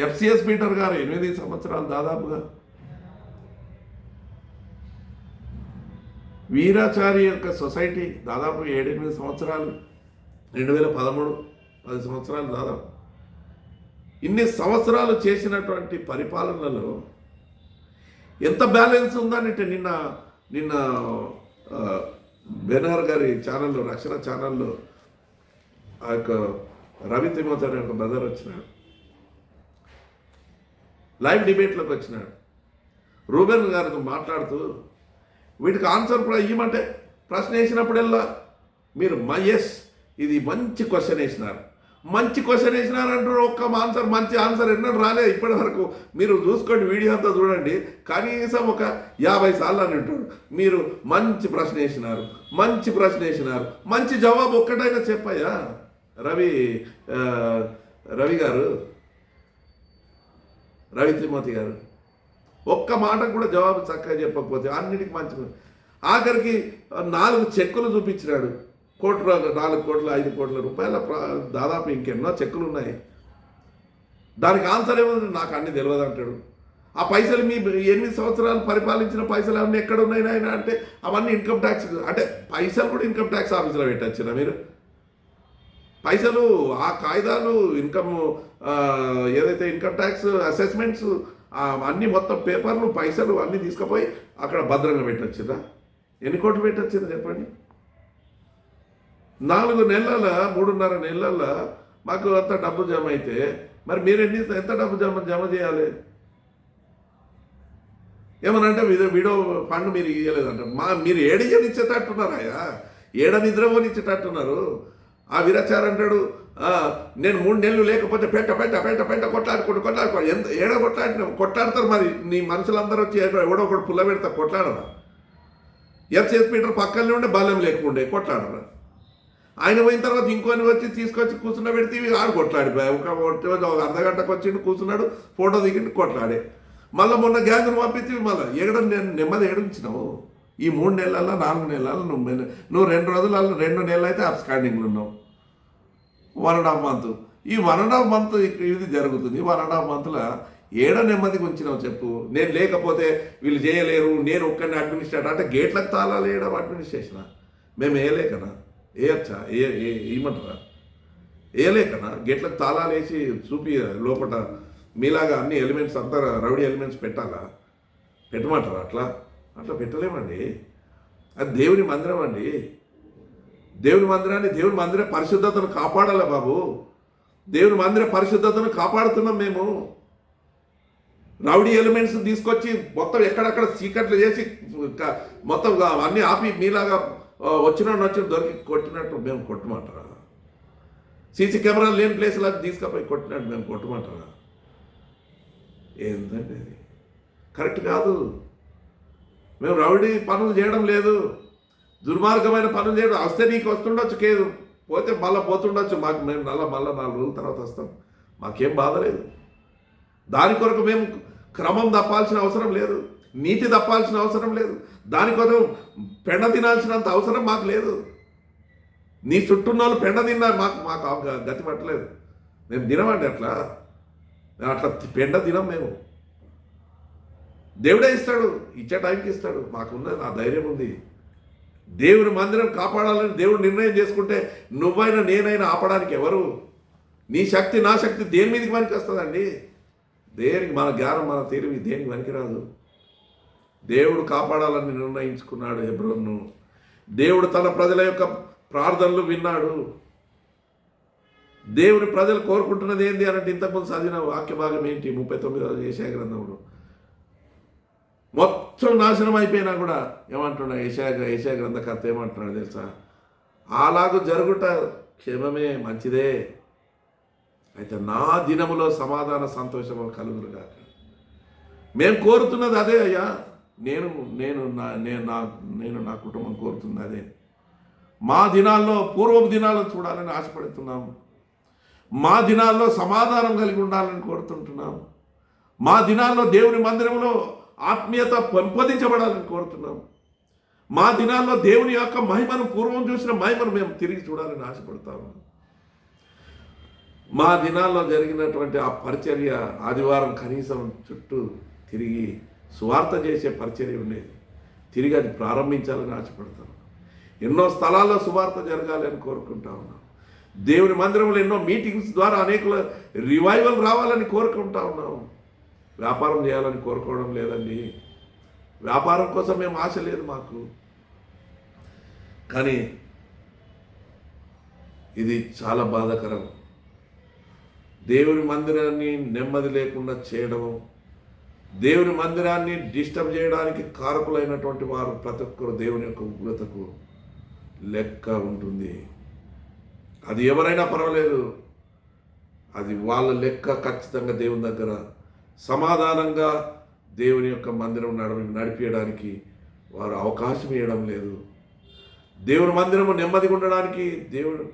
ఎఫ్సిఎస్ పీటర్ గారు 8 సంవత్సరాలు దాదాపుగా, వీరాచారి యొక్క సొసైటీ దాదాపు 7-8 సంవత్సరాలు, 2013 10 సంవత్సరాలు దాదాపు. ఇన్ని సంవత్సరాలు చేసినటువంటి పరిపాలనలో ఎంత బ్యాలెన్స్ ఉందనంటే నిన్న బెనహర్ గారి ఛానల్లో, రక్షణ ఛానల్లో ఆ యొక్క రవి తిమోతి అనే ఒక బ్రదర్ వచ్చినాడు, లైవ్ డిబేట్లోకి వచ్చినాడు. రూబెన్ గారితో మాట్లాడుతూ వీటికి ఆన్సర్ ఇవ్వమంటే ప్రశ్న వేసినప్పుడల్లా మీరు ఇది మంచి క్వశ్చన్ వేసినారు, మంచి క్వశ్చన్ వేసినారంటారు. ఒక్క మంచి ఆన్సర్ ఎన్నడూ రాలేదు ఇప్పటి వరకు. మీరు చూసుకోండి, వీడియో అంతా చూడండి, కనీసం ఒక 50 సార్లు అని ఉంటాడు. మీరు మంచి ప్రశ్న వేసినారు, మంచి జవాబు ఒక్కటైనా చెప్పాయా రవి గారు, రవి తిమోతి గారు? ఒక్క మాటకు కూడా జవాబు చక్కగా చెప్పకపోతే అన్నిటికీ మంచి. ఆఖరికి 4 చెక్కులు చూపించినాడు. 1 కోటి, 4 కోట్ల 5 కోట్ల రూపాయల దాదాపు ఇంకెన్నో చెక్కులు ఉన్నాయి. దానికి ఆన్సర్ ఏమో నాకు అన్నీ తెలియదు అంటాడు. ఆ పైసలు మీ 8 సంవత్సరాలు పరిపాలించిన పైసలు అవన్నీ ఎక్కడ ఉన్నాయి నాయన అంటే అవన్నీ ఇన్కమ్ ట్యాక్స్, అంటే పైసలు కూడా ఇన్కమ్ ట్యాక్స్ ఆఫీసులో పెట్టచ్చునా మీరు? పైసలు ఆ కాగితాలు ఇన్కమ్ ఏదైతే ఇన్కమ్ ట్యాక్స్ అసెస్మెంట్స్ అన్నీ మొత్తం పేపర్లు పైసలు అన్నీ తీసుకుపోయి అక్కడ భద్రంగా పెట్టొచ్చుదా? ఎన్ని కోట్లు పెట్టొచ్చింది చెప్పండి? 4 నెలల 3.5 నెలల మాకు అంత డబ్బు జమ అయితే మరి మీరు ఎంత డబ్బు జమ చేయాలి? ఏమనంటే వీడో ఫండ్ మీరు ఇవ్వలేదంట. మీరు ఏడియనిచ్చేటట్టున్నారాయా? ఏడ నిద్రపోనిచ్చేటట్టున్నారు. ఆ వీరాచారి అంటాడు, నేను 3 నెలలు లేకపోతే పెట్ట కొట్లాడుకోండి. ఏడ కొట్లాడతారు మరి నీ మనుషులందరూ వచ్చి ఎవడో ఒకడు పుల్ల పెడతారు, కొట్లాడరా? ఎఫ్సిఎస్ పీటర్ పక్కనే ఉండే బాల్యం లేకుండే, కొట్లాడరా? ఆయన పోయిన తర్వాత ఇంకొని వచ్చి తీసుకొచ్చి కూర్చున్న పెడితే ఆడు కొట్లాడిపోయా. ఒక అర్ధగంటకు వచ్చి కూర్చున్నాడు, ఫోటో దిగి కొట్లాడే. మళ్ళీ మొన్న గ్యాంగ్ను పంపించి మళ్ళీ నేను నెమ్మది ఏడుంచినావు. ఈ 3 నెలల్లో 4 నెలలు నువ్వు 2 రోజులలో 2 నెలలు అయితే అబ్స్కాండింగ్లు ఉన్నావు. 1.5 మంత్. ఈ 1.5 మంత్ ఇది జరుగుతుంది. 1.5 మంత్లో ఏడ నెమ్మదిగా ఉంచినావు చెప్పు? నేను లేకపోతే వీళ్ళు చేయలేరు, నేను ఒక్కడిని అడ్మినిస్ట్రేటర్ అంటే గేట్లకు తాళాలు వేయడం అడ్మినిస్ట్రేషనా? మేము వేయలేకనా? వేయచ్చా? ఏమంటారా? వేయలేకనా? గేట్లకు తాళాలు వేసి చూపి లోపల మీలాగా అన్ని ఎలిమెంట్స్ అంతా రౌడీ ఎలిమెంట్స్ పెట్టాలా? పెట్టమంటారా? అట్లా పెట్టలేమండి. అది దేవుని మందిరం అండి. దేవుని మందిర పరిశుద్ధతను కాపాడాలి బాబు. దేవుని మందిర పరిశుద్ధతను కాపాడుతున్నాం మేము. రౌడీ ఎలిమెంట్స్ తీసుకొచ్చి మొత్తం ఎక్కడక్కడ చీకట్లు చేసి మొత్తం అన్నీ ఆపి మీలాగా వచ్చిన దొరికి కొట్టినట్టు మేము కొట్టమంటారా? సీసీ కెమెరాలు లేని ప్లేస్లో తీసుకుపోయి కొట్టినట్టు మేము కొట్టమంటారా? ఏంటండి అది? కరెక్ట్ కాదు. మేము రౌడీ పనులు చేయడం లేదు, దుర్మార్గమైన పనులు చేయడం. వస్తే నీకు వస్తుండొచ్చు, కేదు పోతే మళ్ళీ పోతుండొచ్చు. మేము మళ్ళీ 4 రోజుల తర్వాత వస్తాం, మాకేం బాధ లేదు. దాని కొరకు మేము క్రమం తప్పాల్సిన అవసరం లేదు, నీతి తప్పాల్సిన అవసరం లేదు, దానికోసం పెండ తినాల్సినంత అవసరం మాకు లేదు. నీ చుట్టూన్న వాళ్ళు పెండ తిన్నా మాకు గతి పట్టలేదు. మేము తినమండి అట్లా పెండ తినం మేము. దేవుడే ఇస్తాడు, ఇచ్చే టైంకి ఇస్తాడు. మాకున్నది, ఆ ధైర్యం ఉంది. దేవుని మందిరం కాపాడాలని దేవుడు నిర్ణయం చేసుకుంటే నువ్వైనా నేనైనా ఆపడానికి ఎవరు? నీ శక్తి నా శక్తి దేని మీదకి పనికి వస్తుందండి? దేనికి? మన జ్ఞానం మన తెలివి దేనికి పనికిరాదు. దేవుడు కాపాడాలని నిర్ణయించుకున్నాడు హెబ్రోన్ను. దేవుడు తన ప్రజల యొక్క ప్రార్థనలు విన్నాడు. దేవుని ప్రజలు కోరుకుంటున్నది ఏంటి అనంటే ఇంతకుముందు చదివిన వాక్య భాగం ఏంటి? 39వ యెషయా గ్రంథంలో మొత్తం నాశనం అయిపోయినా కూడా ఏమంటున్నా యెషయా గ్రంథకర్త ఏమంటున్నాడు తెలుసా? అలాగూ జరుగుట క్షేమమే, మంచిదే. అయితే నా దినములో సమాధాన సంతోషము కలుగునుగాక. మేము కోరుతున్నది అదే అయ్యా. నేను నా కుటుంబం కోరుతుంది అదే. మా దినాల్లో పూర్వపు దినాలను చూడాలని ఆశపడుతున్నాము. మా దినాల్లో సమాధానం కలిగి ఉండాలని కోరుతుంటున్నాం. మా దినాల్లో దేవుని మందిరంలో ఆత్మీయత పెంపొందించబడాలని కోరుతున్నాం. మా దినాల్లో దేవుని యొక్క మహిమను, పూర్వం చూసిన మహిమను మేము తిరిగి చూడాలని ఆశపడతాము. మా దినాల్లో జరిగినటువంటి ఆ పరిచర్య, ఆదివారం కనీసం చుట్టూ తిరిగి సువార్త చేసే పరిచర్య ఉండేది. తిరిగి అది ప్రారంభించాలని ఆశపడతాను. ఎన్నో స్థలాల్లో సువార్త జరగాలి అని కోరుకుంటా ఉన్నాం. దేవుని మందిరంలో ఎన్నో మీటింగ్స్ ద్వారా అనేకుల రివైవల్ రావాలని కోరుకుంటా ఉన్నాం. వ్యాపారం చేయాలని కోరుకోవడం లేదండి. వ్యాపారం కోసం మేము ఆశ లేదు మాకు. కానీ ఇది చాలా బాధాకరం. దేవుని మందిరాన్ని నెమ్మది లేకుండా చేయడము, దేవుని మందిరాన్ని డిస్టర్బ్ చేయడానికి కారకులైనటువంటి వారు ప్రతి ఒక్కరు దేవుని యొక్క ఉగ్రతకు లెక్క ఉంటుంది. అది ఎవరైనా పర్వాలేదు, అది వాళ్ళ లెక్క ఖచ్చితంగా దేవుని దగ్గర. సమాధానంగా దేవుని యొక్క మందిరం నడిపించడానికి వారు అవకాశం ఇవ్వడం లేదు. దేవుని మందిరము నెమ్మదిగా ఉండడానికి దేవుడు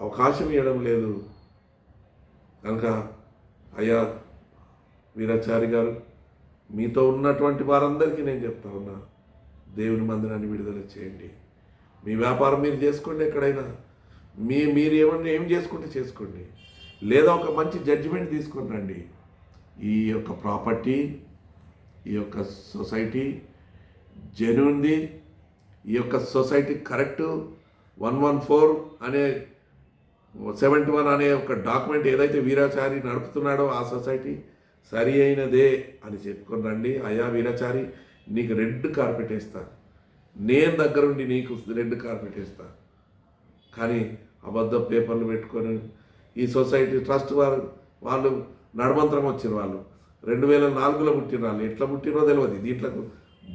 అవకాశం ఇవ్వడం లేదు. కనుక అయ్యా వీరాచారి గారు, మీతో ఉన్నటువంటి వారందరికీ నేను చెప్తా ఉన్నా, దేవుని మందిరాన్ని విడుదల చేయండి. మీ వ్యాపారం మీరు చేసుకోండి, ఎక్కడైనా మీరు ఏమన్నా ఏం చేసుకుంటే చేసుకోండి, లేదా ఒక మంచి జడ్జిమెంట్ తీసుకొని రండి. ఈ యొక్క ప్రాపర్టీ, ఈ యొక్క సొసైటీ జెన్యూన్ది, ఈ యొక్క సొసైటీ కరెక్టు 114 అనే 71 అనే ఒక డాక్యుమెంట్ ఏదైతే వీరాచారి నడుపుతున్నాడో ఆ సొసైటీ సరి అయినదే అని చెప్పుకొని రండి. అయ్యా వీరాచారి, నీకు రెడ్ కార్పెట్ వేస్తా, నేను దగ్గరుండి నీకు రెడ్ కార్పెట్ వేస్తా. కానీ అబద్ధ పేపర్లు పెట్టుకొని ఈ సొసైటీ ట్రస్ట్ వాళ్ళు నడమంత్రం వచ్చిన వాళ్ళు 2004లో పుట్టిన వాళ్ళు ఎట్లా పుట్టినో తెలియదు. దీంట్లో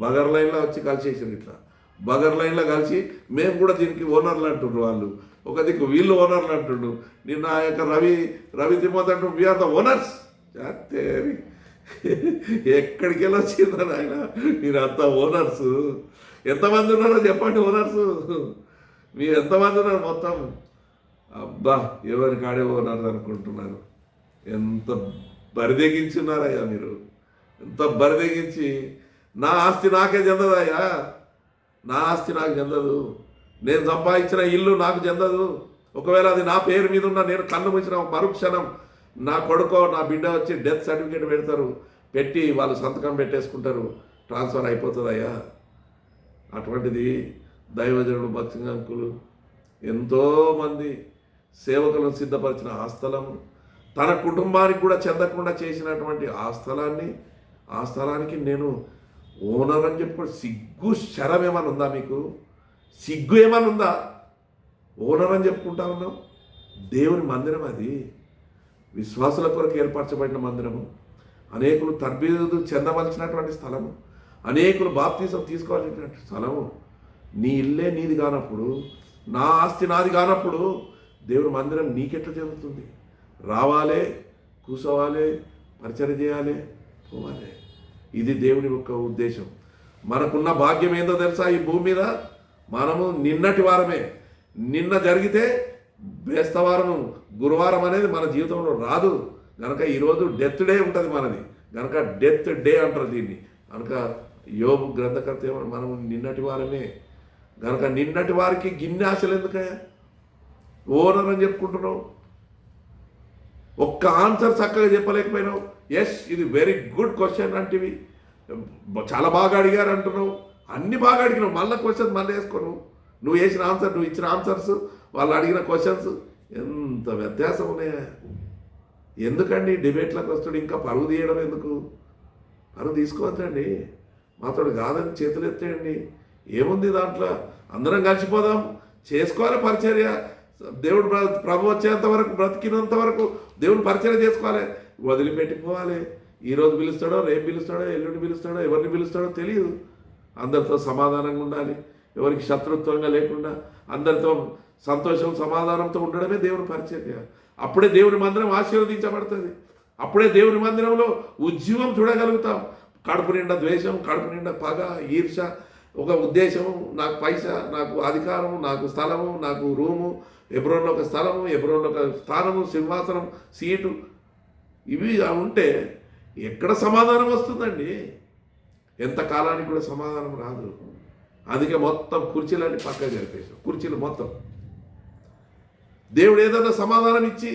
బగర్ లైన్లో వచ్చి కలిసేసారు. ఇట్లా బగర్ లైన్లో కలిసి మేము కూడా దీనికి ఓనర్లు అంటుండ్రు. వాళ్ళు ఒక దిక్కు వీళ్ళు ఓనర్లు అంటుండ్రు. నిన్న ఆ యొక్క రవి తిమోతి అంటూ వీఆర్ ద ఓనర్స్. ఎక్కడికి వెళ్ళి వచ్చిందని ఆయన, మీరు అంతా ఓనర్స్. ఎంతమంది ఉన్నారో చెప్పండి ఓనర్స్? మీరు ఎంతమంది ఉన్నారు మొత్తం? అబ్బా, ఎవరి కాడే ఓనర్స్ అనుకుంటున్నారు. ఎంత బరిదెగించున్నారయ్యా మీరు, ఎంత బరిదెగించి నా ఆస్తి నాకే చెందదయ్యా, నా ఆస్తి నాకు చెందదు, నేను సంపాదించిన ఇల్లు నాకు చెందదు. ఒకవేళ అది నా పేరు మీద ఉన్న నేను కన్ను మూసిన మరుక్షణం నా కొడుకో నా బిడ్డ వచ్చి డెత్ సర్టిఫికేట్ పెడతారు, పెట్టి వాళ్ళు సంతకం పెట్టేసుకుంటారు, ట్రాన్స్ఫర్ అయిపోతుందయ్యా. అటువంటిది దైవజనుడు భక్తింగంకులు ఎంతోమంది సేవకులను సిద్ధపరిచిన ఆ స్థలము, తన కుటుంబానికి కూడా చెందకుండా చేసినటువంటి ఆ స్థలానికి నేను ఓనర్ అని చెప్పుకోండి. సిగ్గు శరం ఏమైనా ఉందా మీకు? సిగ్గు ఏమైనా ఉందా? ఓనర్ అని చెప్పుకుంటా ఉన్నాం. దేవుని మందిరం అది, విశ్వాసుల కొరకు ఏర్పరచబడిన మందిరము, అనేకులు తర్బీదు చెందవలసినటువంటి స్థలము, అనేకులు బాప్తీసం తీసుకోవాల్సినటువంటి స్థలము. నీ ఇల్లే నీది కానప్పుడు, నా ఆస్తి నాది కానప్పుడు దేవుని మందిరం నీకెట్లా చెందుతుంది? రావాలే, కూర్చోవాలి, పరిచయం చేయాలి, పోవాలి. ఇది దేవుని యొక్క ఉద్దేశం. మనకున్న భాగ్యం ఏందో తెలుసా? ఈ భూమి మీద మనము నిన్నటి వారమే. నిన్న జరిగితే బేస్తవారం, గురువారం అనేది మన జీవితంలో రాదు కనుక ఈరోజు డెత్ డే ఉంటుంది మనది కనుక డెత్ డే అంటారు దీన్ని. కనుక యోబు గ్రంథకర్త ఏమన్నా మనం నిన్నటి వారమే కనుక నిన్నటి వారికి గిన్నె ఆశలు ఎందుకయ్యా? ఓనర్ అని చెప్పుకుంటున్నావు, ఒక్క ఆన్సర్ చక్కగా చెప్పలేకపోయినావు. ఎస్, ఇది వెరీ గుడ్ క్వశ్చన్ అంటివి, చాలా బాగా అడిగారు అంటున్నావు, అన్ని బాగా అడిగినావు, మళ్ళీ క్వశ్చన్స్ మళ్ళీ వేసుకోను. నువ్వు వేసిన ఆన్సర్, నువ్వు ఇచ్చిన ఆన్సర్స్, వాళ్ళు అడిగిన క్వశ్చన్స్ ఎంత వ్యత్యాసం ఉన్నాయా? ఎందుకండి డిబేట్లకు వస్తాడు? ఇంకా పరువు తీయడం ఎందుకు? పరువు తీసుకోవద్దండి, మాతోడు కాదని చేతులు ఎత్తేయండి. ఏముంది దాంట్లో? అందరం కలిసిపోదాం, చేసుకోవాలి పరిచర్య. దేవుడు ప్రభు వచ్చేంత వరకు, బ్రతికినంత వరకు దేవుని పరిచర్య చేసుకోవాలి, వదిలిపెట్టిపోవాలి. ఈరోజు పిలుస్తాడో, రేపు పిలుస్తాడో, ఎల్లుండి పిలుస్తాడో, ఎవరిని పిలుస్తాడో తెలియదు. అందరితో సమాధానంగా ఉండాలి, ఎవరికి శత్రుత్వంగా లేకుండా అందరితో సంతోషం సమాధానంతో ఉండడమే దేవుని పరిచర్య. అప్పుడే దేవుని మందిరం ఆశీర్వదించబడుతుంది, అప్పుడే దేవుని మందిరంలో ఉజ్జీవం చూడగలుగుతాం. కడుపు నిండా ద్వేషం, కడుపు నిండా పగ, ఈర్ష, ఒక ఉద్దేశము, నాకు పైసా, నాకు అధికారం, నాకు స్థలము, నాకు రూము, హెబ్రోన్లో ఒక స్థలము, హెబ్రోన్లో ఒక స్థానము, సింహాసనం, సీటు, ఇవి ఉంటే ఎక్కడ సమాధానం వస్తుందండి? ఎంత కాలానికి కూడా సమాధానం రాదు. అందుకే మొత్తం కుర్చీలన్నీ పక్కన జరిపేసాం, కుర్చీలు మొత్తం. దేవుడు ఏదైనా సమాధానం ఇచ్చి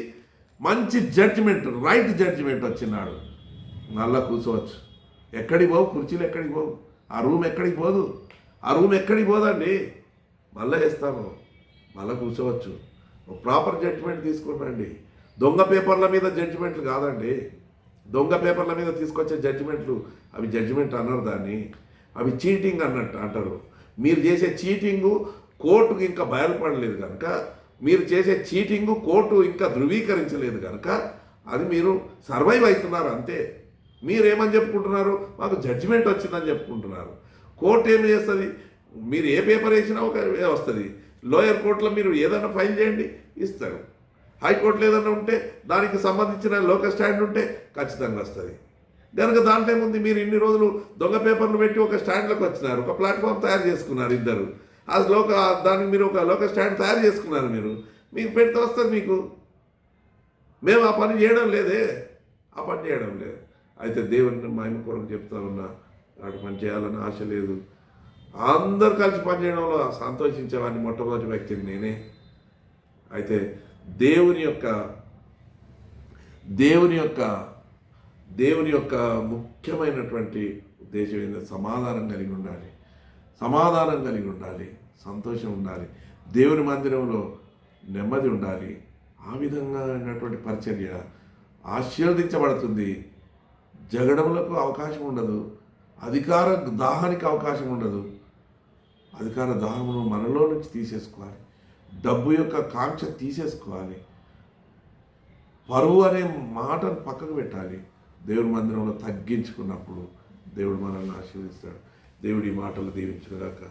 మంచి జడ్జిమెంట్, రైట్ జడ్జిమెంట్ వచ్చినాడు, మళ్ళా కూర్చోవచ్చు. ఎక్కడికి పోవు కుర్చీలు, ఎక్కడికి పోవు, ఆ రూమ్ ఎక్కడికి పోదు, ఆ రూమ్ ఎక్కడికి పోదండి. మళ్ళీ వేస్తాము, మళ్ళీ కూర్చోవచ్చు. ఒక ప్రాపర్ జడ్జిమెంట్ తీసుకురండి. దొంగ పేపర్ల మీద జడ్జిమెంట్లు కాదండి, దొంగ పేపర్ల మీద తీసుకొచ్చే జడ్జిమెంట్లు అవి జడ్జిమెంట్ అన్నారు, దాన్ని అవి చీటింగ్ అన్నట్టు అంటారు. మీరు చేసే చీటింగు కోర్టుకు ఇంకా బయలుపడలేదు కనుక, మీరు చేసే చీటింగు కోర్టు ఇంకా ధృవీకరించలేదు కనుక అది మీరు సర్వైవ్ అవుతున్నారు అంతే. మీరేమని చెప్పుకుంటున్నారు? మాకు జడ్జిమెంట్ వచ్చిందని చెప్పుకుంటున్నారు. కోర్టు ఏమి చేస్తుంది? మీరు ఏ పేపర్ వేసినా ఒక వస్తుంది. లోయర్ కోర్టులో మీరు ఏదైనా ఫైల్ చేయండి, ఇస్తారు. హైకోర్టులో ఏదైనా ఉంటే దానికి సంబంధించిన లోకల్ స్టాండ్ ఉంటే ఖచ్చితంగా వస్తుంది. కనుక దాంట్లో ఏముంది? మీరు ఇన్ని రోజులు దొంగ పేపర్లు పెట్టి ఒక స్టాండ్లోకి వచ్చినారు, ఒక ప్లాట్ఫామ్ తయారు చేసుకున్నారు ఇద్దరు. దానికి మీరు ఒక లోకల్ స్టాండ్ తయారు చేసుకున్నారు, మీకు పెడితే వస్తుంది మీకు. మేము ఆ పని చేయడం లేదే, ఆ పని చేయడం లేదు. అయితే దేవుని మహిమ కొరకు చెప్తా ఉన్నా, వాటి పని చేయాలని ఆశ లేదు. అందరూ కలిసి పనిచేయడంలో సంతోషించేవాడిని మొట్టమొదటి వ్యక్తిని నేనే. అయితే దేవుని యొక్క దేవుని యొక్క ముఖ్యమైనటువంటి ఉద్దేశం ఏంటంటే సమాధానం కలిగి ఉండాలి, సమాధానం కలిగి ఉండాలి, సంతోషం ఉండాలి, దేవుని మందిరంలో నెమ్మది ఉండాలి. ఆ విధంగా అయినటువంటి పరిచర్య ఆశీర్వదించబడుతుంది. జగడములకు అవకాశం ఉండదు, అధికార దాహానికి అవకాశం ఉండదు. అధికార దాహమును మనలో నుంచి తీసేసుకోవాలి, డబ్బు యొక్క కాంక్ష తీసేసుకోవాలి, పరువు అనే మాటను పక్కకు పెట్టాలి. దేవుని మందిరంలో తగ్గించుకున్నప్పుడు దేవుడు మనల్ని ఆశీర్వదిస్తాడు. దేవుడి మాటలు దీవించుగాక.